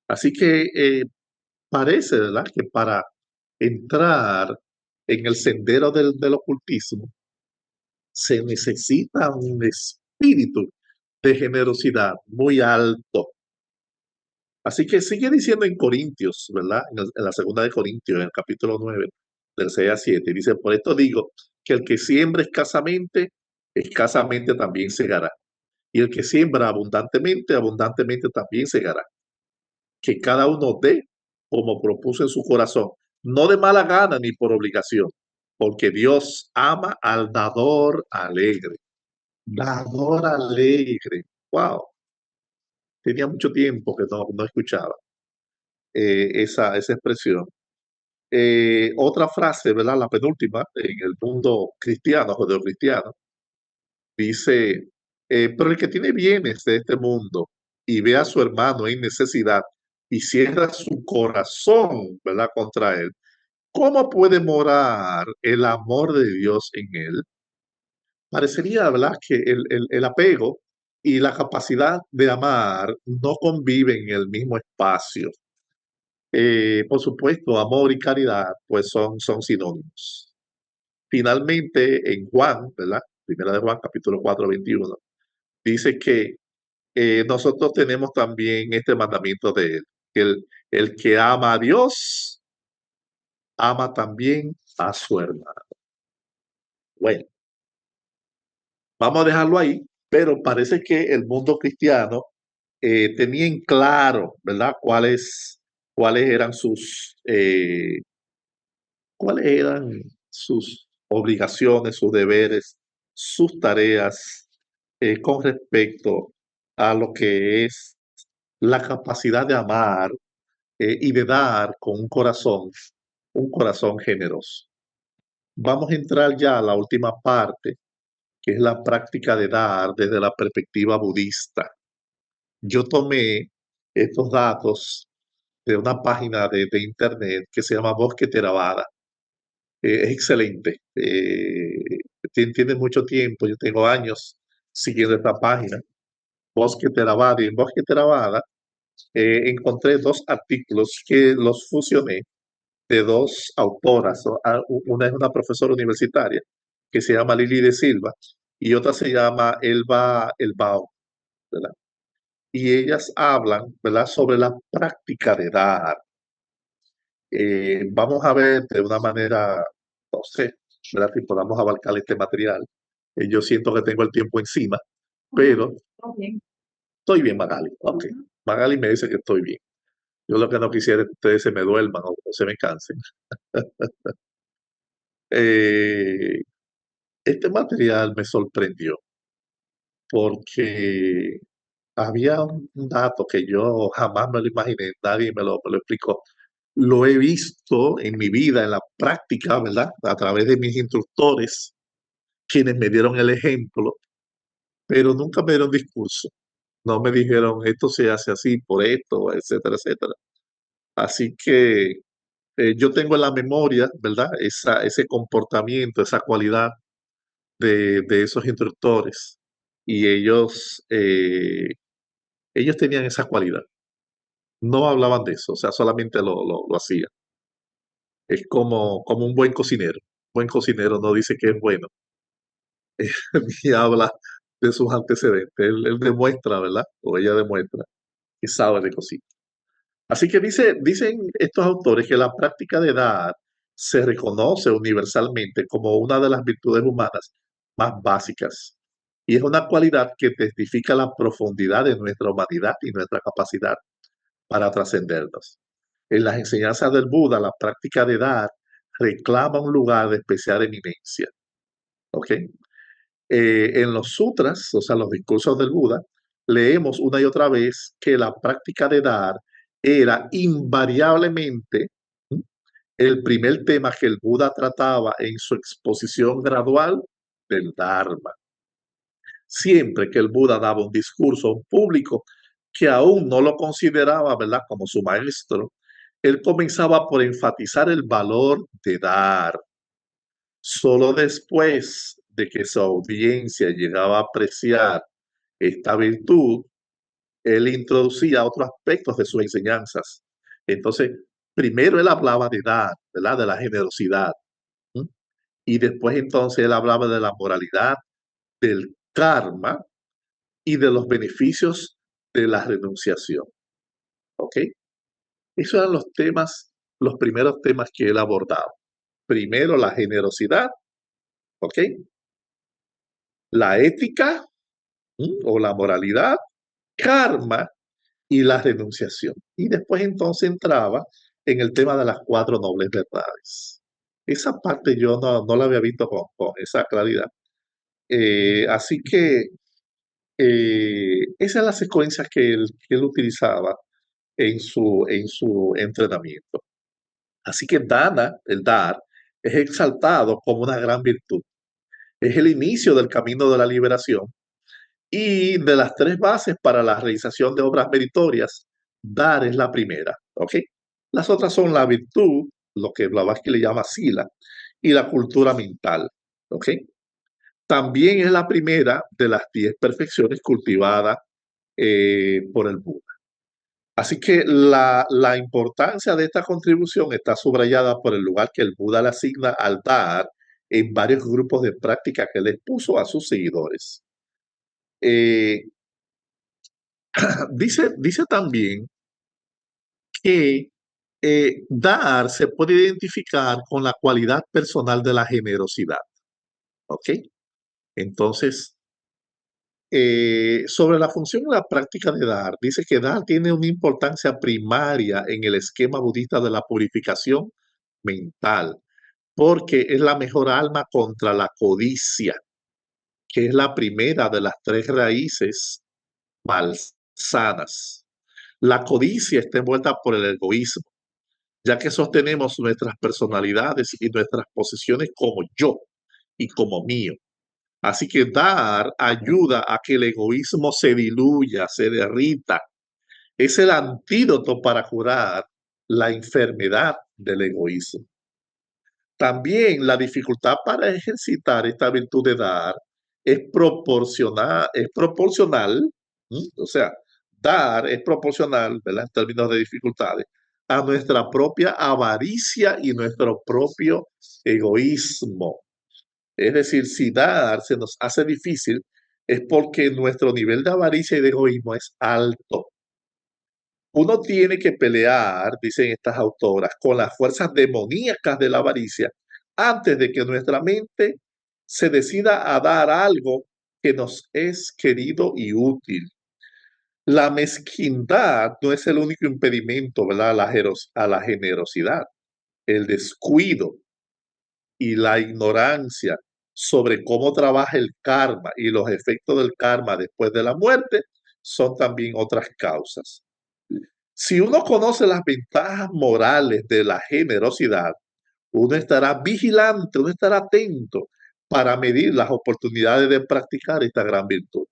B: Así que parece, ¿verdad?, que para entrar en el sendero del ocultismo, se necesita un espíritu de generosidad muy alto. Así que sigue diciendo en Corintios, ¿verdad? En la segunda de Corintios, en el capítulo 9, del 6 a 7, dice, por esto digo que el que siembra escasamente también segará. Y el que siembra abundantemente, abundantemente también segará. Que cada uno dé como propuso en su corazón, no de mala gana ni por obligación, porque Dios ama al dador alegre. Dador alegre. Wow. Tenía mucho tiempo que no escuchaba esa expresión. Otra frase, ¿verdad? La penúltima, en el mundo cristiano, judeocristiano, dice, pero el que tiene bienes de este mundo y ve a su hermano en necesidad y cierra su corazón, ¿verdad? Contra él, ¿cómo puede morar el amor de Dios en él? Parecería, ¿verdad? Que el apego y la capacidad de amar no conviven en el mismo espacio. Por supuesto, amor y caridad, pues son sinónimos. Finalmente, en Juan, ¿verdad? Primera de Juan, capítulo 4, 21, dice que nosotros tenemos también este mandamiento de él, que el que ama a Dios, ama también a su hermano. Bueno, vamos a dejarlo ahí, pero parece que el mundo cristiano tenía en claro, ¿verdad? Cuáles eran sus obligaciones, sus deberes, sus tareas con respecto a lo que es la capacidad de amar y de dar con un corazón generoso. Vamos a entrar ya a la última parte, que es la práctica de dar desde la perspectiva budista. Yo tomé estos datos de una página de internet que se llama Bosque Theravada. Es excelente. Tiene mucho tiempo, yo tengo años siguiendo esta página, Bosque Theravada. Y en Bosque Theravada encontré dos artículos que los fusioné de dos autoras. Una es una profesora universitaria que se llama Lili de Silva y otra se llama Elba Elbao, ¿verdad? Y ellas hablan, ¿verdad?, sobre la práctica de dar. Vamos a ver de una manera, no sé, ¿verdad?, si podamos abarcar este material. Yo siento que tengo el tiempo encima, pero estoy bien, Magali. Ok. Magali me dice que estoy bien. Yo lo que no quisiera es que ustedes se me duerman o se me cansen. Eh, este material me sorprendió porque había un dato que yo jamás me lo imaginé, nadie me lo explicó. Lo he visto en mi vida, en la práctica, ¿verdad? A través de mis instructores, quienes me dieron el ejemplo, pero nunca me dieron discurso. No me dijeron, esto se hace así por esto, etcétera, etcétera. Así que yo tengo en la memoria, ¿verdad? Ese comportamiento, esa cualidad de esos instructores. Y ellos tenían esa cualidad. No hablaban de eso, o sea, solamente lo hacían. Es como un buen cocinero. Un buen cocinero no dice que es bueno, ni habla de sus antecedentes. Él demuestra, ¿verdad? O ella demuestra que sabe de cocina. Así que dicen estos autores que la práctica de dar se reconoce universalmente como una de las virtudes humanas más básicas. Y es una cualidad que testifica la profundidad de nuestra humanidad y nuestra capacidad para trascendernos. En las enseñanzas del Buda, la práctica de dar reclama un lugar de especial eminencia. ¿Ok? En los sutras, o sea, los discursos del Buda, leemos una y otra vez que la práctica de dar era invariablemente el primer tema que el Buda trataba en su exposición gradual del Dharma. Siempre que el Buda daba un discurso a un público que aún no lo consideraba, ¿verdad?, como su maestro, él comenzaba por enfatizar el valor de dar. Solo después de que su audiencia llegaba a apreciar esta virtud, él introducía otros aspectos de sus enseñanzas. Entonces, primero él hablaba de dar, ¿verdad?, de la generosidad. ¿Mm? y después entonces él hablaba de la moralidad, del karma y de los beneficios de la renunciación. ¿Ok? Esos eran los temas, los primeros temas que él abordaba. Primero la generosidad, ¿ok? La ética o la moralidad, karma y la renunciación. Y después entonces entraba en el tema de las cuatro nobles verdades. Esa parte yo no la había visto con esa claridad. Así que esa es la secuencia que él utilizaba en su entrenamiento. Así que Dana, el dar, es exaltado como una gran virtud. Es el inicio del camino de la liberación y de las tres bases para la realización de obras meritorias, dar es la primera, ¿ok? Las otras son la virtud, lo que Blavatsky le llama sila, y la cultura mental, ¿ok? También es la primera de las 10 perfecciones cultivadas por el Buda. Así que la importancia de esta contribución está subrayada por el lugar que el Buda le asigna al dar en varios grupos de práctica que le expuso a sus seguidores. Eh, dice también que dar se puede identificar con la cualidad personal de la generosidad. ¿Ok? Entonces, sobre la función y la práctica de dar, dice que dar tiene una importancia primaria en el esquema budista de la purificación mental, porque es la mejor alma contra la codicia, que es la primera de las tres raíces malsanas. La codicia está envuelta por el egoísmo, ya que sostenemos nuestras personalidades y nuestras posesiones como yo y como mío. Así que dar ayuda a que el egoísmo se diluya, se derrita. Es el antídoto para curar la enfermedad del egoísmo. También la dificultad para ejercitar esta virtud de dar es proporcional, o sea, dar es proporcional, ¿verdad? En términos de dificultades, a nuestra propia avaricia y nuestro propio egoísmo. Es decir, si dar se nos hace difícil, es porque nuestro nivel de avaricia y de egoísmo es alto. Uno tiene que pelear, dicen estas autoras, con las fuerzas demoníacas de la avaricia antes de que nuestra mente se decida a dar algo que nos es querido y útil. La mezquindad no es el único impedimento, ¿verdad?, a la generosidad. El descuido y la ignorancia sobre cómo trabaja el karma y los efectos del karma después de la muerte son también otras causas. Si uno conoce las ventajas morales de la generosidad, uno estará vigilante, uno estará atento para medir las oportunidades de practicar esta gran virtud.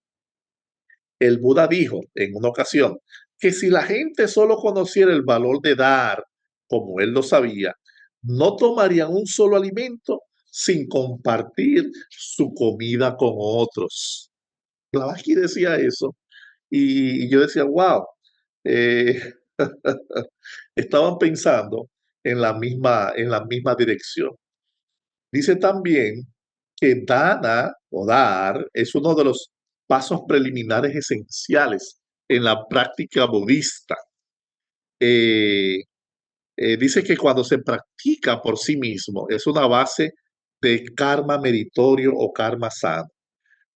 B: El Buda dijo en una ocasión que si la gente solo conociera el valor de dar como él lo sabía, no tomarían un solo alimento sin compartir su comida con otros. Blavatsky decía eso y yo decía, wow, eh, estaban pensando en la misma dirección. Dice también que dana o dar es uno de los pasos preliminares esenciales en la práctica budista. Eh, dice que cuando se practica por sí mismo es una base de karma meritorio o karma sano.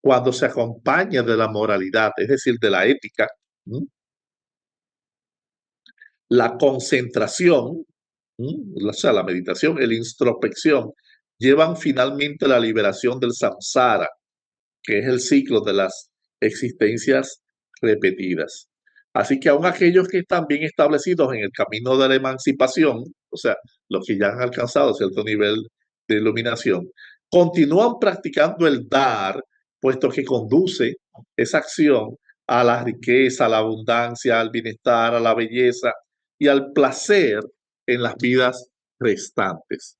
B: Cuando se acompaña de la moralidad, es decir, de la ética, ¿m? La concentración, o sea, la meditación y la introspección llevan finalmente a la liberación del samsara, que es el ciclo de las existencias repetidas. Así que aún aquellos que están bien establecidos en el camino de la emancipación, o sea, los que ya han alcanzado cierto nivel de iluminación, continúan practicando el dar, puesto que conduce esa acción a la riqueza, a la abundancia, al bienestar, a la belleza y al placer en las vidas restantes.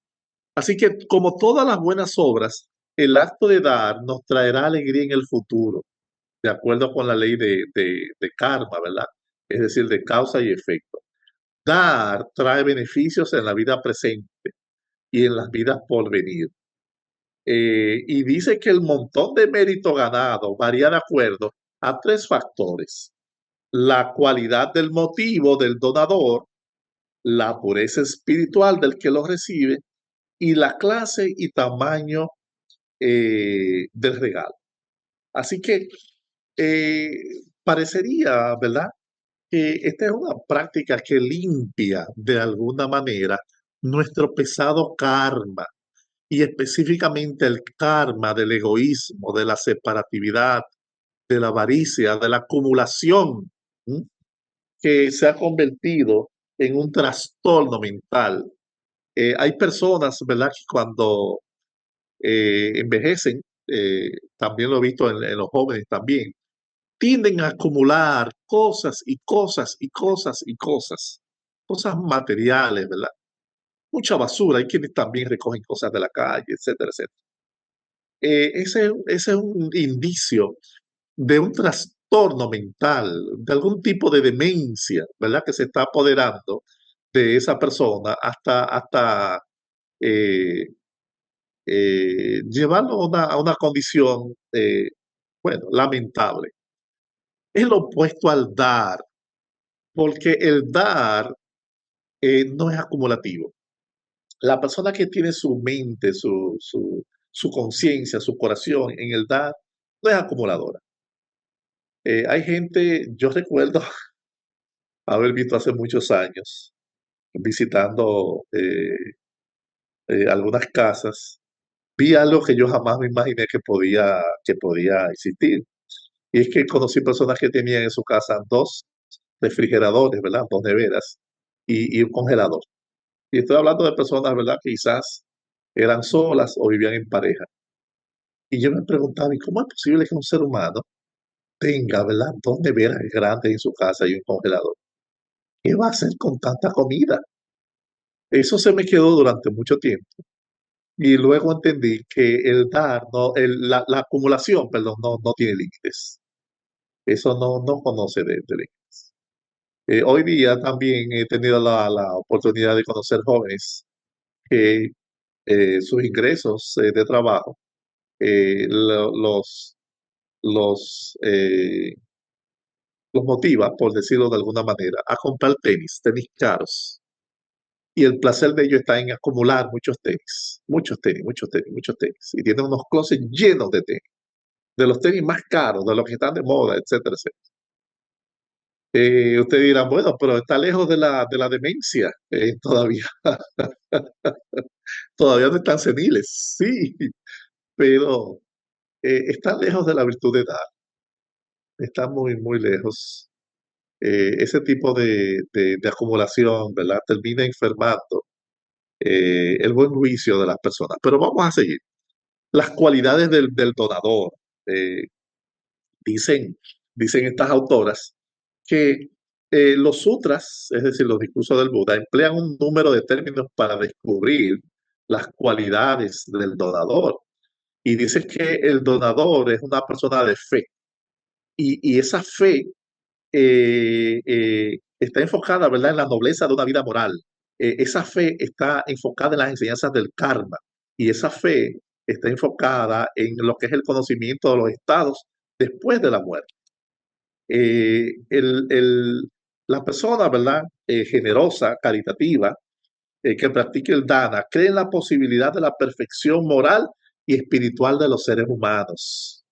B: Así que, como todas las buenas obras, el acto de dar nos traerá alegría en el futuro, de acuerdo con la ley de karma, ¿verdad? Es decir, de causa y efecto. Dar trae beneficios en la vida presente y en las vidas por venir. Y dice que el montón de mérito ganado varía de acuerdo a tres factores: la cualidad del motivo del donador, la pureza espiritual del que lo recibe y la clase y tamaño del regalo. Así que eh, parecería, ¿verdad?, que esta es una práctica que limpia de alguna manera nuestro pesado karma, y específicamente el karma del egoísmo, de la separatividad, de la avaricia, de la acumulación, ¿m?, que se ha convertido en un trastorno mental. Hay personas, ¿verdad?, que cuando envejecen, también lo he visto en los jóvenes también, tienden a acumular cosas y cosas y cosas y cosas, cosas materiales, ¿verdad? Mucha basura. Hay quienes también recogen cosas de la calle, etcétera, etcétera. Ese es un indicio de un trastorno mental, de algún tipo de demencia, ¿verdad?, que se está apoderando de esa persona hasta eh, llevarlo a una condición, bueno, lamentable. Es lo opuesto al dar, porque el dar no es acumulativo. La persona que tiene su mente, su conciencia, su corazón en el dar, no es acumuladora. Hay gente, yo recuerdo haber visto hace muchos años, visitando algunas casas, vi algo que yo jamás me imaginé que podía existir. Y es que conocí personas que tenían en su casa dos refrigeradores, ¿verdad? Dos neveras y un congelador. Y estoy hablando de personas, ¿verdad?, que quizás eran solas o vivían en pareja. Y yo me preguntaba, ¿y cómo es posible que un ser humano tenga, ¿verdad?, dos neveras grandes en su casa y un congelador? ¿Qué va a hacer con tanta comida? Eso se me quedó durante mucho tiempo. Y luego entendí que el dar, no, la acumulación, perdón, no tiene límites. Eso no conoce de límites. Hoy día también he tenido la oportunidad de conocer jóvenes que sus ingresos de trabajo los, los, eh, los motiva, por decirlo de alguna manera, a comprar tenis caros. Y el placer de ellos está en acumular muchos tenis, muchos tenis, muchos tenis, muchos tenis. Y tienen unos closets llenos de tenis, de los tenis más caros, de los que están de moda, etcétera, etcétera. Usted dirá, bueno, pero está lejos de la demencia todavía. Todavía no están seniles, sí, pero está lejos de la virtud de dar, está muy, muy lejos. Ese tipo de acumulación, ¿verdad?, termina enfermando el buen juicio de las personas. Pero vamos a seguir. Las cualidades del donador. eh, dicen, dicen estas autoras que los sutras, es decir, los discursos del Buda, emplean un número de términos para descubrir las cualidades del donador. Y dice que el donador es una persona de fe. Y esa fe está enfocada, ¿verdad?, en la nobleza de una vida moral. Esa fe está enfocada en las enseñanzas del karma, y esa fe está enfocada en lo que es el conocimiento de los estados después de la muerte. Eh, el, el- la persona, ¿verdad?, generosa, caritativa, que practique el dana, cree en la posibilidad de la perfección moral y espiritual de los seres humanos.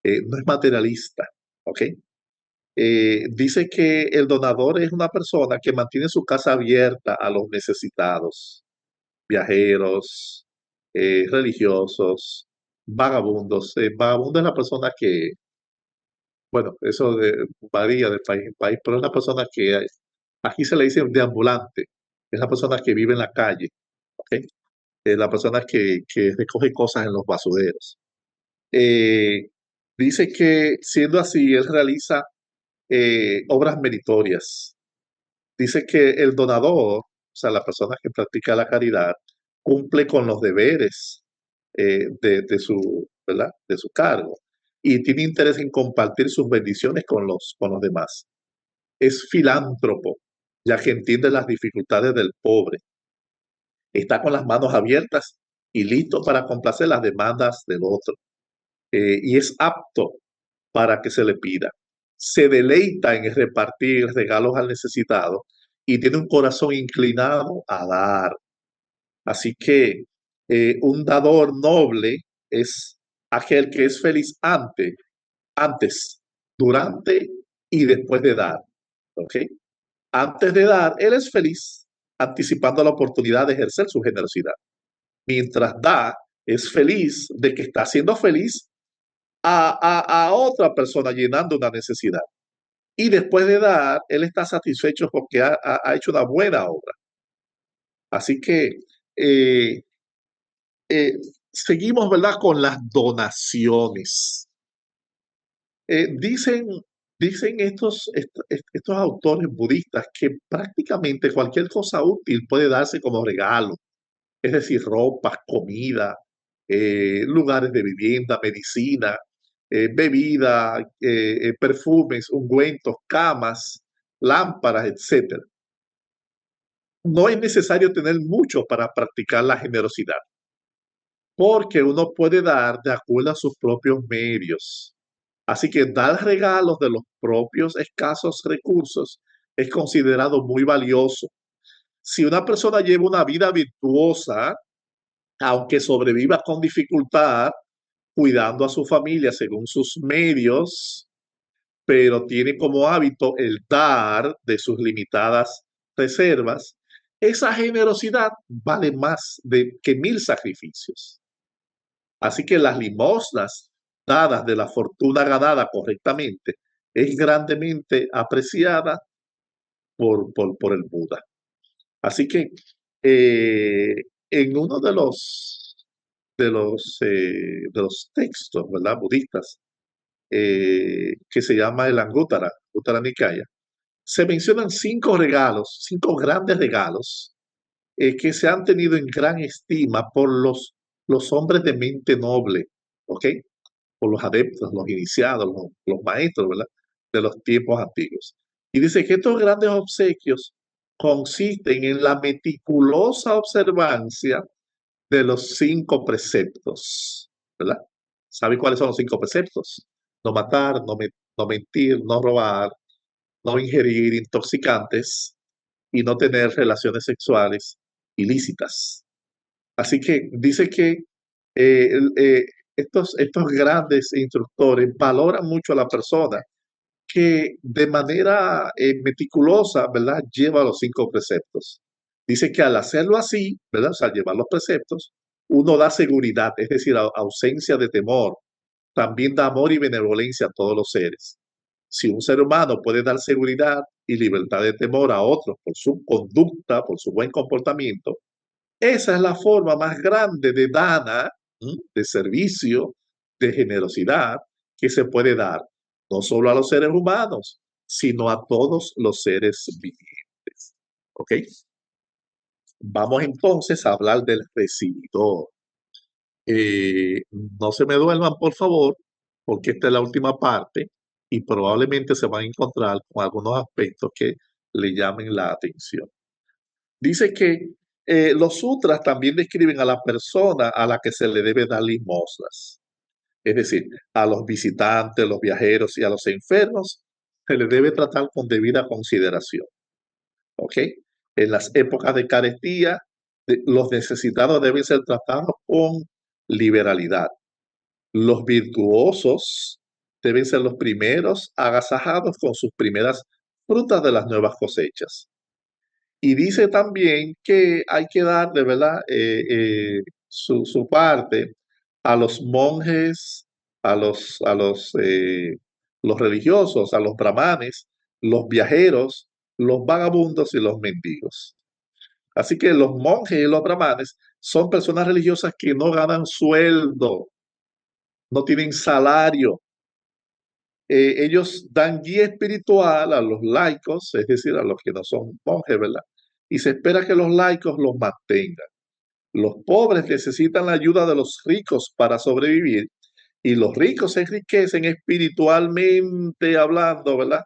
B: No es materialista, ¿ok? Dice que el donador es una persona que mantiene su casa abierta a los necesitados, viajeros, religiosos, vagabundos. Vagabundo es la persona que, bueno, varía de país en país, pero es la persona que aquí se le dice deambulante, es la persona que vive en la calle, ¿ok? Es la persona que recoge cosas en los basureros. Eh, Dice que siendo así, él realiza obras meritorias. Dice que el donador, o sea, la persona que practica la caridad, cumple con los deberes de su, ¿verdad?, de su cargo, y tiene interés en compartir sus bendiciones con los demás. Es filántropo, ya que entiende las dificultades del pobre. Está con las manos abiertas y listo para complacer las demandas del otro. Y es apto para que se le pida. Se deleita en repartir regalos al necesitado y tiene un corazón inclinado a dar. Así que un dador noble es aquel que es feliz antes, durante y después de dar. ¿Ok? Antes de dar, él es feliz, anticipando la oportunidad de ejercer su generosidad. Mientras da, es feliz de que está siendo feliz a otra persona llenando una necesidad. Y después de dar, él está satisfecho porque ha hecho una buena obra. Así que eh, eh, seguimos, ¿verdad?, con las donaciones. Dicen, dicen estos autores budistas que prácticamente cualquier cosa útil puede darse como regalo, es decir, ropa, comida, lugares de vivienda, medicina, bebida, perfumes, ungüentos, camas, lámparas, etcétera. No es necesario tener mucho para practicar la generosidad, porque uno puede dar de acuerdo a sus propios medios. Así que dar regalos de los propios escasos recursos es considerado muy valioso. Si una persona lleva una vida virtuosa, aunque sobreviva con dificultad, cuidando a su familia según sus medios, pero tiene como hábito el dar de sus limitadas reservas, esa generosidad vale más que 1000 sacrificios. Así que las limosnas dadas de la fortuna ganada correctamente es grandemente apreciada por el Buda. Así que eh, en uno de los textos, ¿verdad?, budistas, que se llama el Anguttara Nikaya, se mencionan 5 regalos, 5 grandes regalos que se han tenido en gran estima por los hombres de mente noble, ¿ok? Por los adeptos, los iniciados, los maestros, ¿verdad?, de los tiempos antiguos. Y dice que estos grandes obsequios consisten en la meticulosa observancia de los 5 preceptos, ¿verdad? ¿Sabe cuáles son los 5 preceptos? No matar, no mentir, no robar, no ingerir intoxicantes y no tener relaciones sexuales ilícitas. Así que dice que estos grandes instructores valoran mucho a la persona que de manera meticulosa, ¿verdad?, lleva los 5 preceptos. Dice que al hacerlo así, ¿verdad?, o sea, llevar los preceptos, uno da seguridad, es decir, ausencia de temor. También da amor y benevolencia a todos los seres. Si un ser humano puede dar seguridad y libertad de temor a otros por su conducta, por su buen comportamiento, esa es la forma más grande de dana, de servicio, de generosidad que se puede dar, no solo a los seres humanos, sino a todos los seres vivientes. ¿Ok? Vamos entonces a hablar del recibidor. No se me duerman, por favor, porque esta es la última parte y probablemente se van a encontrar con algunos aspectos que le llamen la atención. Dice que los sutras también describen a la persona a la que se le debe dar limosnas. Es decir, a los visitantes, los viajeros y a los enfermos se les debe tratar con debida consideración. ¿Ok? En las épocas de carestía, los necesitados deben ser tratados con liberalidad. Los virtuosos deben ser los primeros agasajados con sus primeras frutas de las nuevas cosechas. Y dice también que hay que dar de verdad su parte a los monjes, los religiosos, a los brahmanes, los viajeros, los vagabundos y los mendigos. Así que los monjes y los brahmanes son personas religiosas que no ganan sueldo, no tienen salario. Ellos dan guía espiritual a los laicos, es decir, a los que no son monjes, ¿verdad? Y se espera que los laicos los mantengan. Los pobres necesitan la ayuda de los ricos para sobrevivir y los ricos se enriquecen espiritualmente hablando, ¿verdad?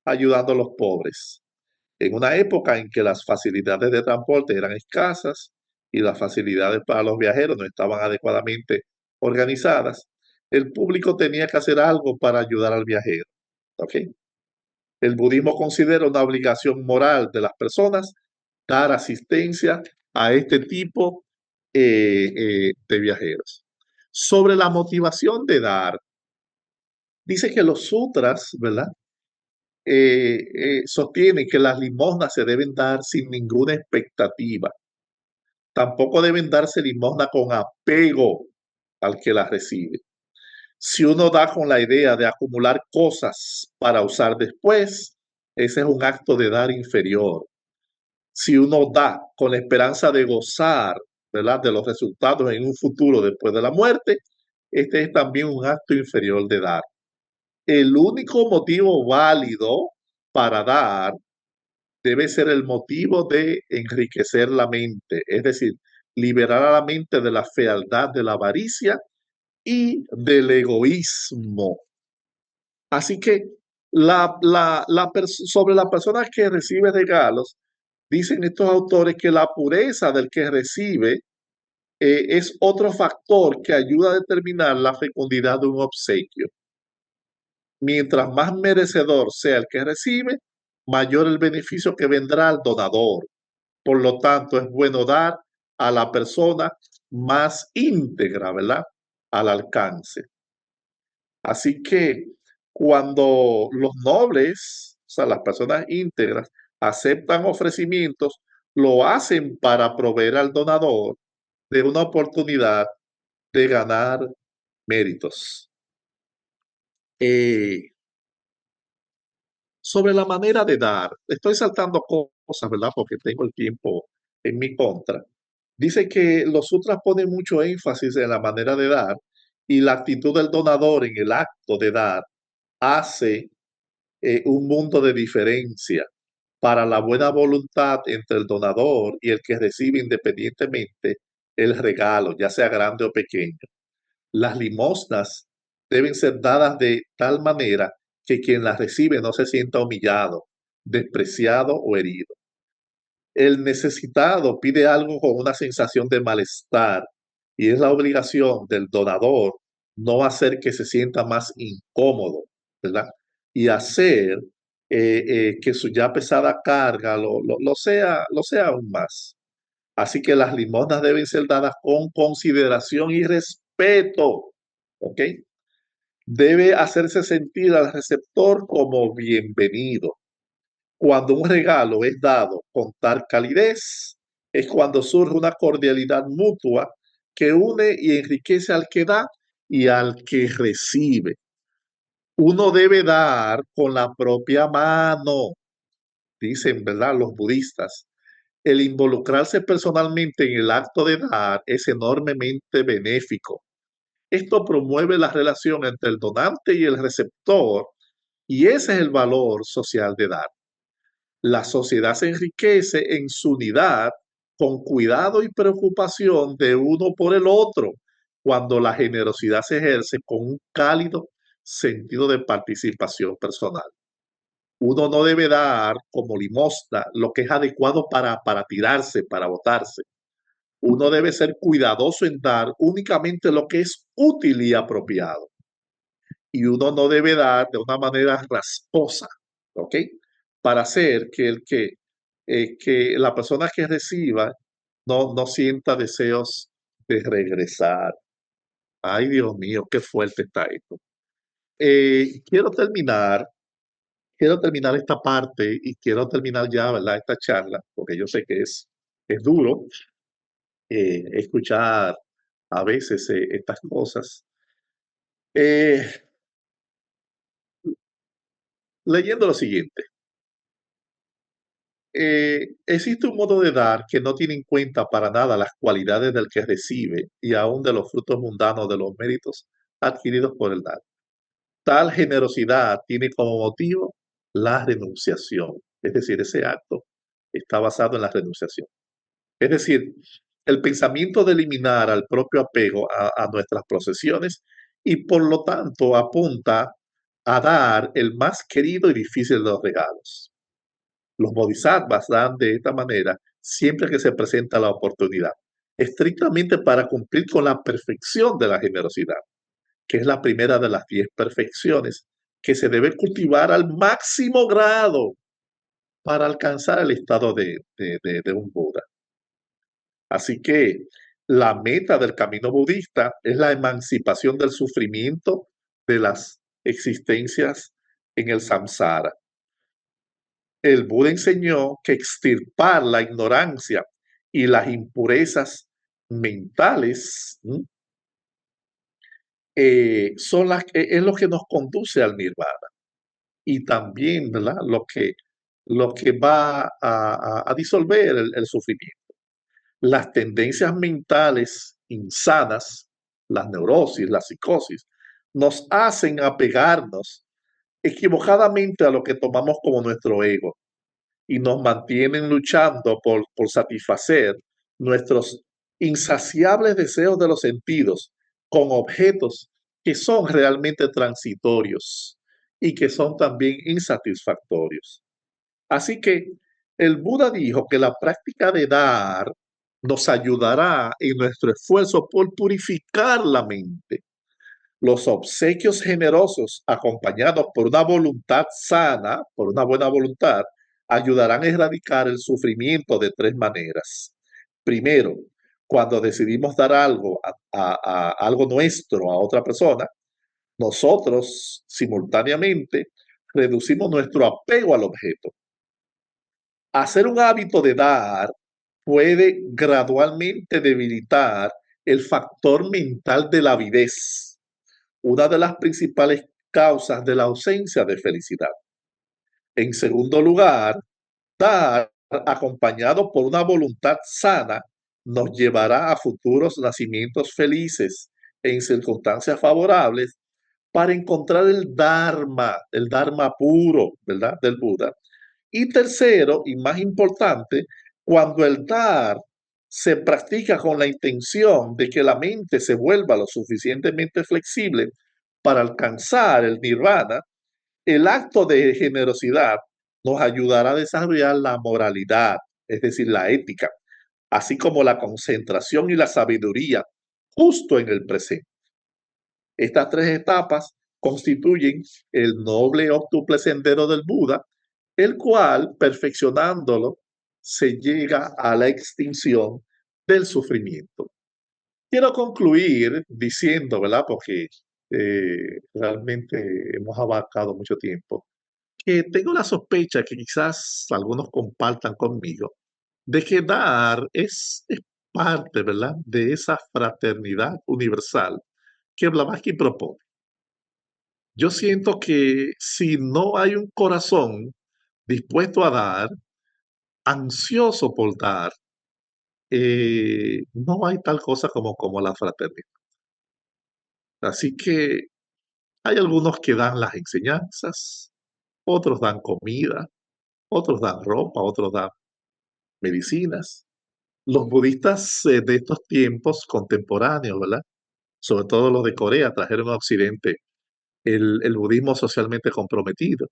B: Ayudando a los pobres. En una época en que las facilidades de transporte eran escasas y las facilidades para los viajeros no estaban adecuadamente organizadas, el público tenía que hacer algo para ayudar al viajero. ¿Ok? El budismo considera una obligación moral de las personas dar asistencia a este tipo de viajeros. Sobre la motivación de dar, dice que los sutras, ¿verdad? Sostienen que las limosnas se deben dar sin ninguna expectativa. Tampoco deben darse limosna con apego al que las recibe. Si uno da con la idea de acumular cosas para usar después, ese es un acto de dar inferior. Si uno da con la esperanza de gozar, ¿verdad?, de los resultados en un futuro después de la muerte, este es también un acto inferior de dar. El único motivo válido para dar debe ser el motivo de enriquecer la mente, es decir, liberar a la mente de la fealdad, de la avaricia y del egoísmo. Así que sobre la persona que recibe regalos, dicen estos autores que la pureza del que recibe es otro factor que ayuda a determinar la fecundidad de un obsequio. Mientras más merecedor sea el que recibe, mayor el beneficio que vendrá al donador. Por lo tanto, es bueno dar a la persona más íntegra, ¿verdad? Al alcance. Así que cuando los nobles, o sea, las personas íntegras, aceptan ofrecimientos, lo hacen para proveer al donador de una oportunidad de ganar méritos. Sobre la manera de dar, estoy saltando cosas, ¿verdad? Porque tengo el tiempo en mi contra. Dice que los sutras ponen mucho énfasis en la manera de dar y la actitud del donador en el acto de dar hace un mundo de diferencia para la buena voluntad entre el donador y el que recibe independientemente el regalo, ya sea grande o pequeño. Las limosnas deben ser dadas de tal manera que quien las recibe no se sienta humillado, despreciado o herido. El necesitado pide algo con una sensación de malestar y es la obligación del donador no hacer que se sienta más incómodo, ¿verdad? Y hacer que su ya pesada carga lo sea aún más. Así que las limosnas deben ser dadas con consideración y respeto, ¿ok? Debe hacerse sentir al receptor como bienvenido. Cuando un regalo es dado con tal calidez, es cuando surge una cordialidad mutua que une y enriquece al que da y al que recibe. Uno debe dar con la propia mano, dicen, ¿verdad?, los budistas. El involucrarse personalmente en el acto de dar es enormemente benéfico. Esto promueve la relación entre el donante y el receptor, y ese es el valor social de dar. La sociedad se enriquece en su unidad con cuidado y preocupación de uno por el otro, cuando la generosidad se ejerce con un cálido sentido de participación personal. Uno no debe dar como limosna lo que es adecuado para tirarse, para botarse. Uno debe ser cuidadoso en dar únicamente lo que es útil y apropiado. Y uno no debe dar de una manera rasposa, ¿ok? Para hacer que la persona que reciba no sienta deseos de regresar. Ay, Dios mío, qué fuerte está esto. Quiero terminar esta parte y quiero terminar ya, ¿verdad?, esta charla, porque yo sé que es duro escuchar a veces estas cosas. Eh, Leyendo lo siguiente. Existe un modo de dar que no tiene en cuenta para nada las cualidades del que recibe y aún de los frutos mundanos de los méritos adquiridos por el dar. Tal generosidad tiene como motivo la renunciación, es decir, ese acto está basado en la renunciación. Es decir, el pensamiento de eliminar al propio apego a nuestras posesiones y por lo tanto apunta a dar el más querido y difícil de los regalos. Los bodhisattvas dan de esta manera siempre que se presenta la oportunidad. estrictamente para cumplir con la perfección de la generosidad, que es la primera de las 10 perfecciones que se debe cultivar al máximo grado para alcanzar el estado de un Buda. Así que la meta del camino budista es la emancipación del sufrimiento de las existencias en el samsara. El Buda enseñó que extirpar la ignorancia y las impurezas mentales es lo que nos conduce al nirvana y también, ¿verdad? Lo que va a disolver el sufrimiento. Las tendencias mentales insanas, las neurosis, la psicosis, nos hacen apegarnos equivocadamente a lo que tomamos como nuestro ego y nos mantienen luchando por satisfacer nuestros insaciables deseos de los sentidos con objetos que son realmente transitorios y que son también insatisfactorios. Así que el Buda dijo que la práctica de dar nos ayudará en nuestro esfuerzo por purificar la mente. Los obsequios generosos, acompañados por una voluntad sana, por una buena voluntad, ayudarán a erradicar el sufrimiento de 3 maneras. Primero, cuando decidimos dar algo, algo nuestro a otra persona, nosotros simultáneamente reducimos nuestro apego al objeto. Hacer un hábito de dar puede gradualmente debilitar el factor mental de la avidez, una de las principales causas de la ausencia de felicidad. En segundo lugar, dar acompañado por una voluntad sana nos llevará a futuros nacimientos felices en circunstancias favorables para encontrar el Dharma puro, ¿verdad? Del Buda. Y tercero, y más importante, cuando el dar se practica con la intención de que la mente se vuelva lo suficientemente flexible para alcanzar el nirvana, el acto de generosidad nos ayudará a desarrollar la moralidad, es decir, la ética, así como la concentración y la sabiduría justo en el presente. Estas 3 etapas constituyen el noble octuple sendero del Buda, el cual, perfeccionándolo, se llega a la extinción del sufrimiento. Quiero concluir diciendo, ¿verdad? Porque realmente hemos abarcado mucho tiempo, que tengo la sospecha que quizás algunos compartan conmigo, de que dar es parte, ¿verdad? De esa fraternidad universal que Blavatsky propone. Yo siento que si no hay un corazón dispuesto a dar, ansioso por dar, no hay tal cosa como la fraternidad. Así que hay algunos que dan las enseñanzas, otros dan comida, otros dan ropa, otros dan medicinas. Los budistas de estos tiempos contemporáneos, ¿verdad? Sobre todo los de Corea, trajeron a Occidente el budismo socialmente comprometido,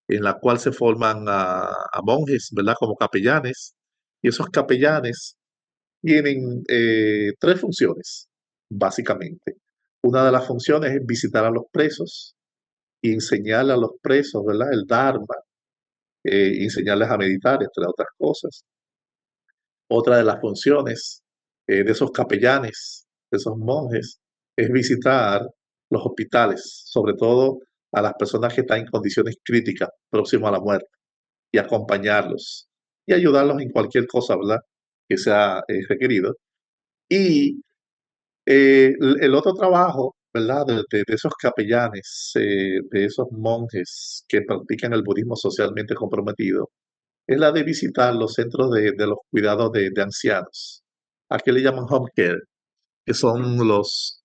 B: en la cual se forman a monjes, ¿verdad? Como capellanes. Y esos capellanes tienen 3 funciones, básicamente. Una de las funciones es visitar a los presos y enseñarle a los presos, ¿verdad? El Dharma, enseñarles a meditar, entre otras cosas. Otra de las funciones de esos capellanes, de esos monjes, es visitar los hospitales, sobre todo a las personas que están en condiciones críticas, próximo a la muerte, y acompañarlos y ayudarlos en cualquier cosa, ¿verdad? Que sea requerido. Y el otro trabajo, ¿verdad? De esos capellanes, de esos monjes que practican el budismo socialmente comprometido, es la de visitar los centros de los cuidados de ancianos. Aquí le llaman home care, que son los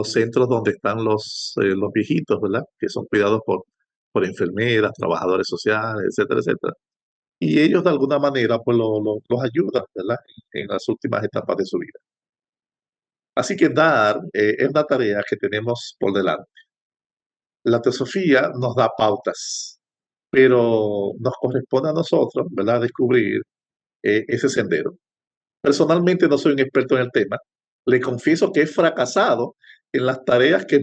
B: centros donde están los viejitos, ¿verdad? Que son cuidados por enfermeras, trabajadores sociales, etcétera, etcétera. Y ellos de alguna manera pues los ayudan, ¿verdad? En las últimas etapas de su vida. Así que dar es una tarea que tenemos por delante. La teosofía nos da pautas, pero nos corresponde a nosotros, ¿verdad? Descubrir ese sendero. Personalmente no soy un experto en el tema. Le confieso que he fracasado en las tareas que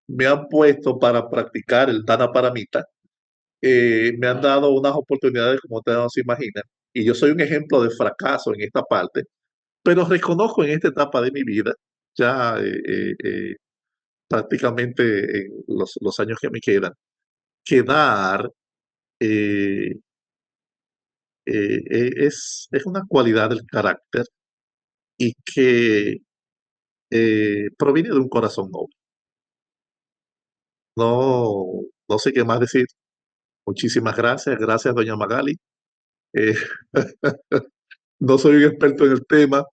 B: me han puesto para practicar el Dana Paramita. Me han dado unas oportunidades como ustedes no se imaginan. Y yo soy un ejemplo de fracaso en esta parte, pero reconozco en esta etapa de mi vida, ya prácticamente en los años que me quedan, que dar eh, es una cualidad del carácter y que proviene de un corazón noble. No, no sé qué más decir. Muchísimas gracias. Gracias, doña Magali. Eh, no soy un experto en el tema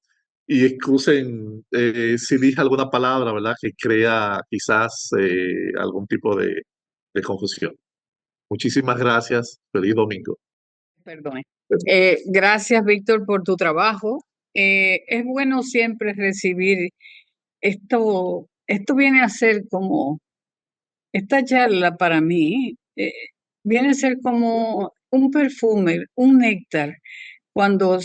B: y excusen si dije alguna palabra, ¿verdad? Que crea quizás algún tipo de confusión. Muchísimas gracias. Feliz domingo.
A: Perdone. Gracias, Víctor, por tu trabajo. Es bueno siempre recibir esto. Esto viene a ser como, esta charla para mí, viene a ser como un perfume, un néctar. Cuando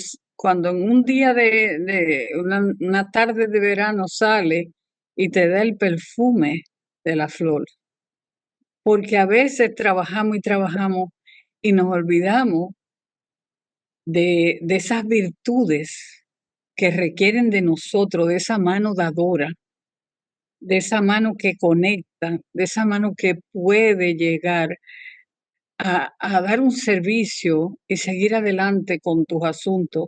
A: en un día de una tarde de verano sale y te da el perfume de la flor. Porque a veces trabajamos y trabajamos y nos olvidamos de esas virtudes que requieren de nosotros, de esa mano dadora, de esa mano que conecta, de esa mano que puede llegar a dar un servicio y seguir adelante con tus asuntos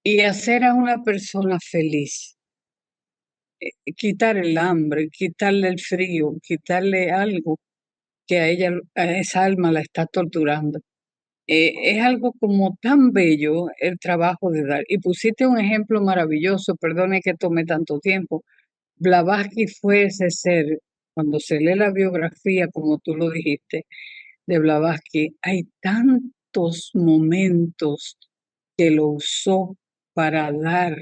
A: y hacer a una persona feliz. Quitar el hambre, quitarle el frío, quitarle algo que a ella, a esa alma la está torturando. Es algo como tan bello el trabajo de dar. Y pusiste un ejemplo maravilloso, perdone que tome tanto tiempo. Blavatsky fue ese ser, cuando se lee la biografía, como tú lo dijiste, de Blavatsky, hay tantos momentos que lo usó para dar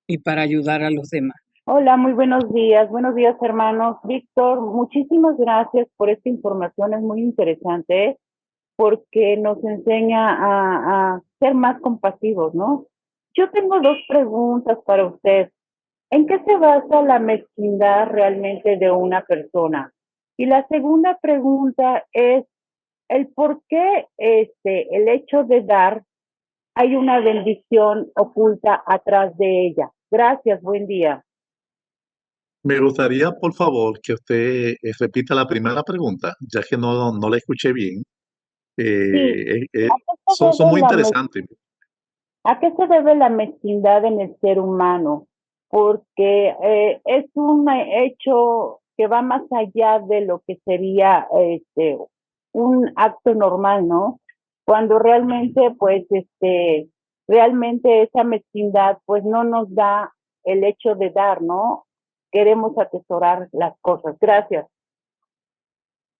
A: y para ayudar a los demás.
C: Hola, muy buenos días hermanos. Víctor, muchísimas gracias por esta información, es muy interesante porque nos enseña a ser más compasivos, ¿no? Yo tengo dos preguntas para usted. ¿En qué se basa la mezquindad realmente de una persona? Y la segunda pregunta es el por qué el hecho de dar hay una bendición oculta atrás de ella. Gracias, buen día.
B: Me gustaría, por favor, que usted repita la primera pregunta, ya que no la escuché bien.
C: Sí, ¿a qué se
B: Son
C: debe
B: muy interesantes.
C: ¿a qué se debe la mezquindad en el ser humano? Porque es un hecho que va más allá de lo que sería un acto normal, ¿no? Cuando realmente, pues, realmente esa mezquindad, pues, no nos da el hecho de dar, ¿no? Queremos atesorar las cosas. Gracias.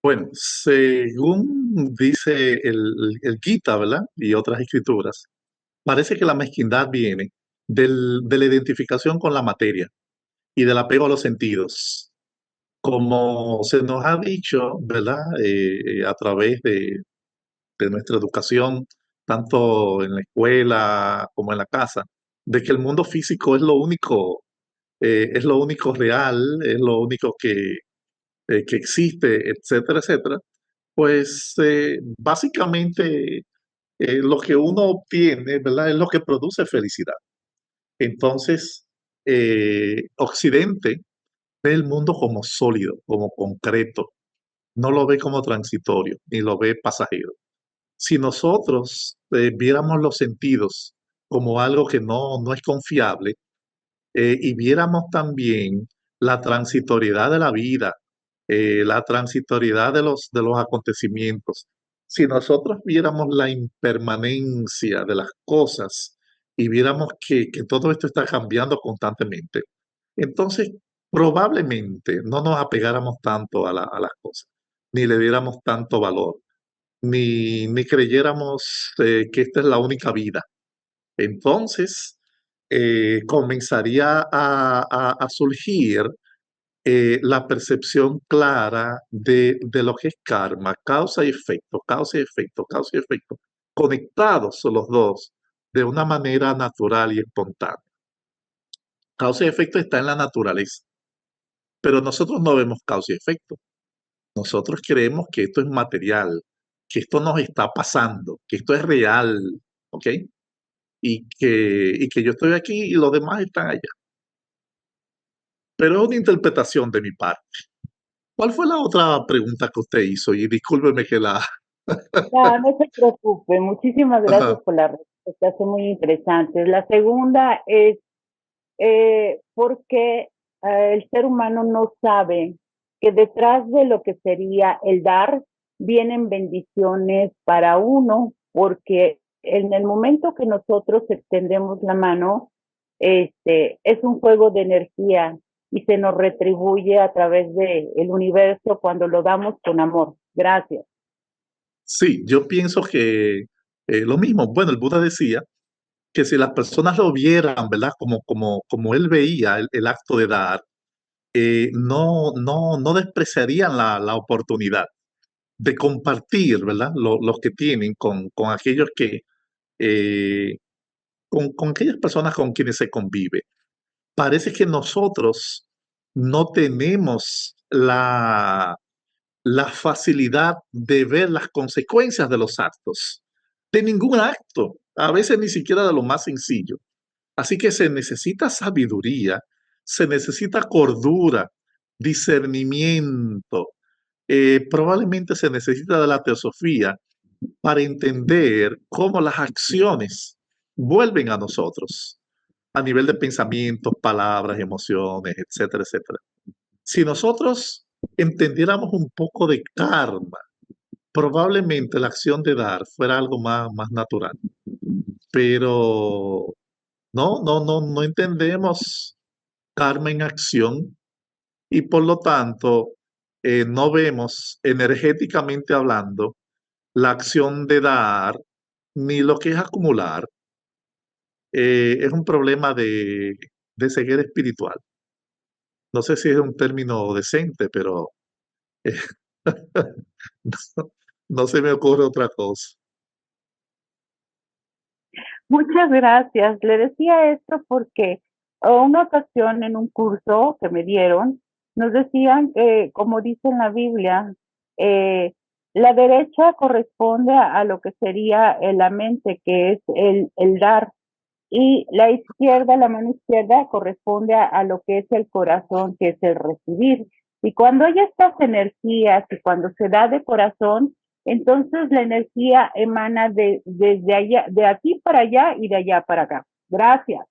B: Bueno, según dice el Gita, ¿verdad? Y otras escrituras, parece que la mezquindad viene de la identificación con la materia y del apego a los sentidos. Como se nos ha dicho, ¿verdad? A través de nuestra educación, tanto en la escuela como en la casa, de que el mundo físico es lo único real, es lo único que existe, etcétera, etcétera. Pues básicamente lo que uno obtiene, ¿verdad? Es lo que produce felicidad. Entonces, Occidente ve el mundo como sólido, como concreto, no lo ve como transitorio, ni lo ve pasajero. Si nosotros viéramos los sentidos como algo que no es confiable y viéramos también la transitoriedad de la vida, la transitoriedad de los acontecimientos, si nosotros viéramos la impermanencia de las cosas y viéramos que todo esto está cambiando constantemente, entonces probablemente no nos apegáramos tanto a las cosas, ni le diéramos tanto valor ni creyéramos que esta es la única vida. Entonces, comenzaría a surgir la percepción clara de lo que es karma, causa y efecto, causa y efecto, causa y efecto, conectados los dos de una manera natural y espontánea. Causa y efecto está en la naturaleza, pero nosotros no vemos causa y efecto. Nosotros creemos que esto es material, que esto nos está pasando, que esto es real, ¿ok? Y que yo estoy aquí y los demás están allá. Pero es una interpretación de mi parte. ¿Cuál fue la otra pregunta que usted hizo? Y discúlpeme que la...
C: No, no se preocupe. Muchísimas
B: Ajá.
C: gracias por la respuesta, son muy interesantes. La segunda es ¿por qué el ser humano no sabe que detrás de lo que sería el dar vienen bendiciones para uno? Porque en el momento que nosotros extendemos la mano, es un juego de energía y se nos retribuye a través del universo cuando lo damos con amor. Gracias.
B: Sí, yo pienso que lo mismo. Bueno, el Buda decía que si las personas lo vieran, ¿verdad? Como él veía el acto de dar, no despreciarían la oportunidad de compartir, ¿verdad? Los que tienen con aquellos que, eh, con aquellas personas con quienes se convive. Parece que nosotros no tenemos la facilidad de ver las consecuencias de los actos, de ningún acto, a veces ni siquiera de lo más sencillo. Así que se necesita sabiduría, se necesita cordura, discernimiento, probablemente se necesita de la teosofía para entender cómo las acciones vuelven a nosotros a nivel de pensamientos, palabras, emociones, etcétera, etcétera. Si nosotros entendiéramos un poco de karma, probablemente la acción de dar fuera algo más natural. Pero no entendemos karma en acción y por lo tanto no vemos energéticamente hablando la acción de dar ni lo que es acumular. Es un problema de ceguera espiritual. No sé si es un término decente, pero eh, no, no se me ocurre otra cosa.
C: Muchas gracias. Le decía esto porque una ocasión en un curso que me dieron, nos decían que, como dice en la Biblia, la derecha corresponde a lo que sería la mente, que es el dar, y la izquierda, la mano izquierda, corresponde a lo que es el corazón, que es el recibir. Y cuando hay estas energías y cuando se da de corazón, entonces la energía emana desde allá, de aquí para allá y de allá para acá. Gracias.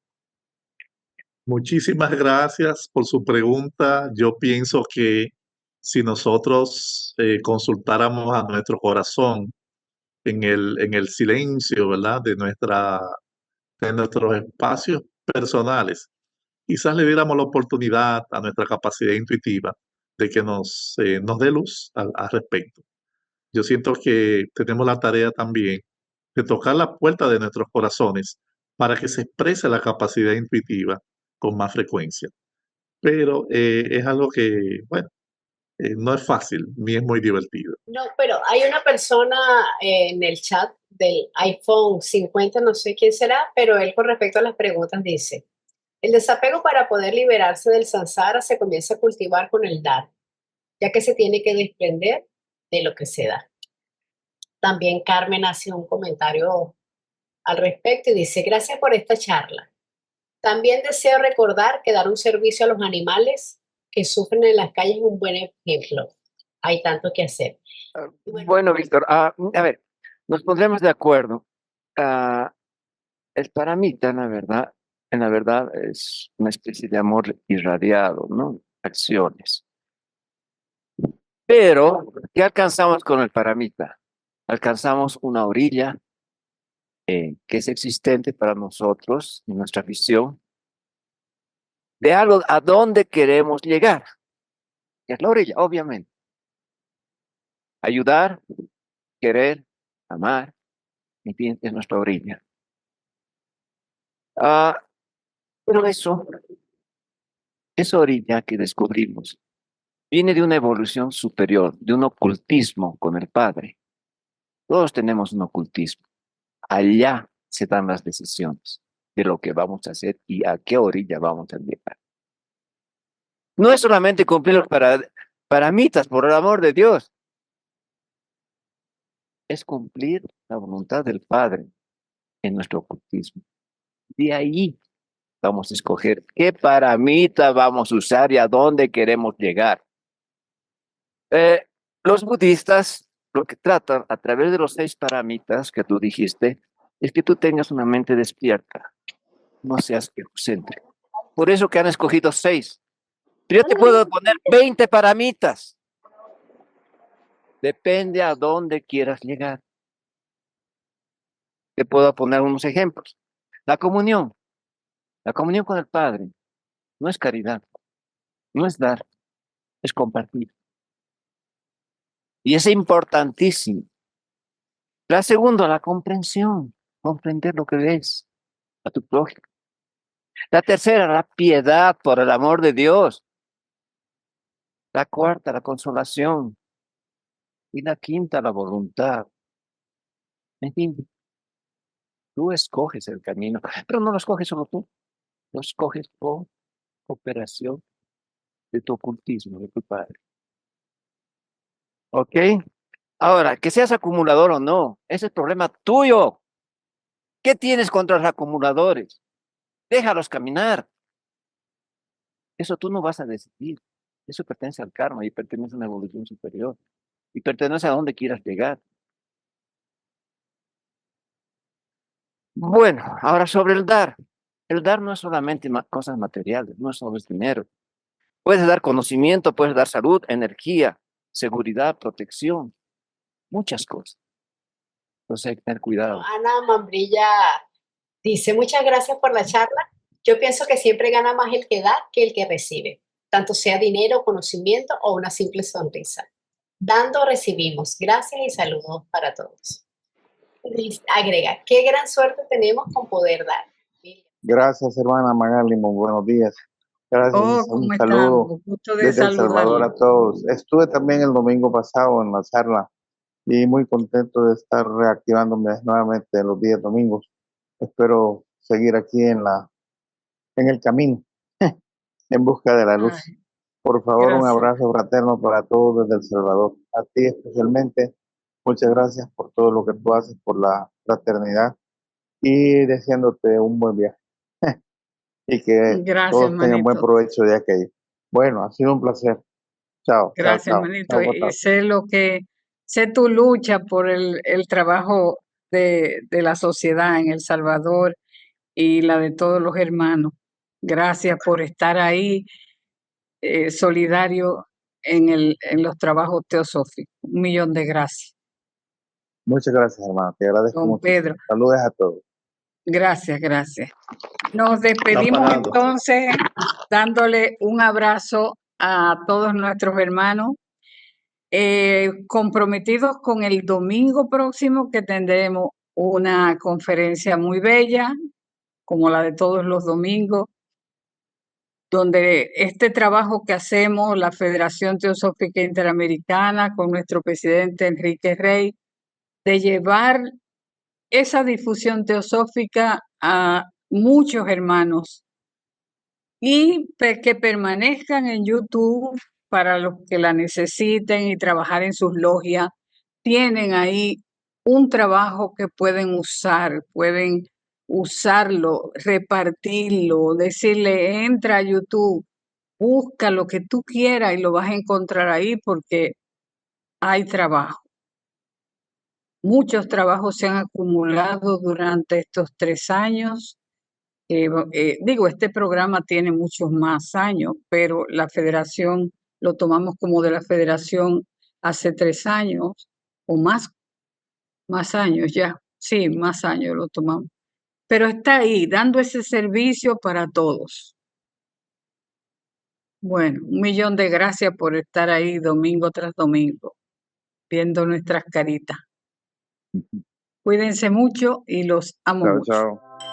B: Muchísimas gracias por su pregunta. Yo pienso que si nosotros consultáramos a nuestro corazón en el silencio, ¿verdad? De nuestros espacios personales, quizás le diéramos la oportunidad a nuestra capacidad intuitiva de que nos dé luz al respecto. Yo siento que tenemos la tarea también de tocar la puerta de nuestros corazones para que se exprese la capacidad intuitiva con más frecuencia. Pero es algo que, bueno, no es fácil ni es muy divertido.
D: No, pero hay una persona en el chat del iPhone 50, no sé quién será, pero él con respecto a las preguntas dice, el desapego para poder liberarse del samsara se comienza a cultivar con el dar, ya que se tiene que desprender de lo que se da. También Carmen hace un comentario al respecto y dice, gracias por esta charla. También deseo recordar que dar un servicio a los animales que sufren en las calles es un buen ejemplo. Hay tanto que hacer.
E: Bueno, Víctor, a ver, nos pondremos de acuerdo. Ah, el paramita, en la verdad, es una especie de amor irradiado, ¿no? Acciones. Pero, ¿qué alcanzamos con el paramita? Alcanzamos una orilla que es existente para nosotros, en nuestra visión, de algo a donde queremos llegar, que es la orilla, obviamente. Ayudar, querer, amar, en fin, es nuestra orilla. Pero esa orilla que descubrimos, viene de una evolución superior, de un ocultismo con el Padre. Todos tenemos un ocultismo. Allá se dan las decisiones de lo que vamos a hacer y a qué orilla vamos a llegar. No es solamente cumplir los paramitas, por el amor de Dios. Es cumplir la voluntad del Padre en nuestro ocultismo. De ahí vamos a escoger qué paramita vamos a usar y a dónde queremos llegar. Los budistas lo que tratan a través de los 6 paramitas que tú dijiste es que tú tengas una mente despierta, no seas egocéntrico. Por eso que han escogido 6. Pero yo te puedo poner 20 paramitas. Depende a dónde quieras llegar. Te puedo poner unos ejemplos. La comunión con el Padre no es caridad, no es dar, es compartir. Y es importantísimo. La segunda, la comprensión, comprender lo que ves a tu prójimo. La tercera, la piedad por el amor de Dios. La cuarta, la consolación. Y la quinta, la voluntad. En fin, tú escoges el camino, pero no lo escoges solo tú, lo escoges con cooperación de tu ocultismo, de tu Padre. ¿Ok? Ahora, que seas acumulador o no, ese es el problema tuyo. ¿Qué tienes contra los acumuladores? Déjalos caminar. Eso tú no vas a decidir. Eso pertenece al karma y pertenece a una evolución superior. Y pertenece a donde quieras llegar. Bueno, ahora sobre el dar. El dar no es solamente cosas materiales, no es solo dinero. Puedes dar conocimiento, puedes dar salud, energía, seguridad, protección, muchas cosas. Entonces hay que tener cuidado.
D: Ana Mambrilla dice, muchas gracias por la charla. Yo pienso que siempre gana más el que da que el que recibe, tanto sea dinero, conocimiento o una simple sonrisa. Dando, recibimos. Gracias y saludos para todos. Agrega, qué gran suerte tenemos con poder dar.
F: Gracias, hermana Magali, muy buenos días. Gracias,
A: ¿Cómo
F: un
A: están?
F: saludo
A: Gusto de
F: desde El Salvador
A: saludarlos.
F: a todos. Estuve también el domingo pasado en la charla y muy contento de estar reactivándome nuevamente los días domingos. Espero seguir aquí en el camino, en busca de la luz.
A: Ay,
F: Por favor, un
A: gracias.
F: abrazo fraterno para todos desde El Salvador. A ti especialmente, muchas gracias por todo lo que tú haces por la fraternidad y deseándote un buen viaje. Y que
A: Gracias,
F: todos tengan buen
A: hermanito.
F: provecho de aquello. Bueno, ha sido un placer. Chao, chao,
A: Gracias,
F: chao.
A: hermanito.
F: Chao,
A: Y
F: Gustavo.
A: sé tu lucha por el trabajo de la sociedad en El Salvador y la de todos los hermanos. Gracias por estar ahí, solidario en los trabajos teosóficos. 1.000.000 de gracias,
F: Muchas gracias, hermano. Te agradezco
A: don
F: muchísimo.
A: Pedro.
F: Saludos a todos.
A: Gracias, gracias. Nos
B: Están
A: despedimos
B: parando.
A: entonces dándole un abrazo a todos nuestros hermanos, comprometidos con el domingo próximo que tendremos una conferencia muy bella, como la de todos los domingos, donde este trabajo que hacemos, la Federación Teosófica Interamericana, con nuestro presidente Enrique Rey, de llevar esa difusión teosófica a muchos hermanos y que permanezcan en YouTube para los que la necesiten y trabajar en sus logias. Tienen ahí un trabajo que pueden usarlo, repartirlo, decirle, entra a YouTube, busca lo que tú quieras y lo vas a encontrar ahí porque hay trabajo. Muchos trabajos se han acumulado durante estos 3 años. Este programa tiene muchos más años, pero la federación lo tomamos como de la federación hace 3 años o más años ya. Sí, más años lo tomamos. Pero está ahí, dando ese servicio para todos. Bueno, 1.000.000 de gracias por estar ahí domingo tras domingo, viendo nuestras caritas. Cuídense mucho y los amo
F: Chao,
A: mucho.
F: chao.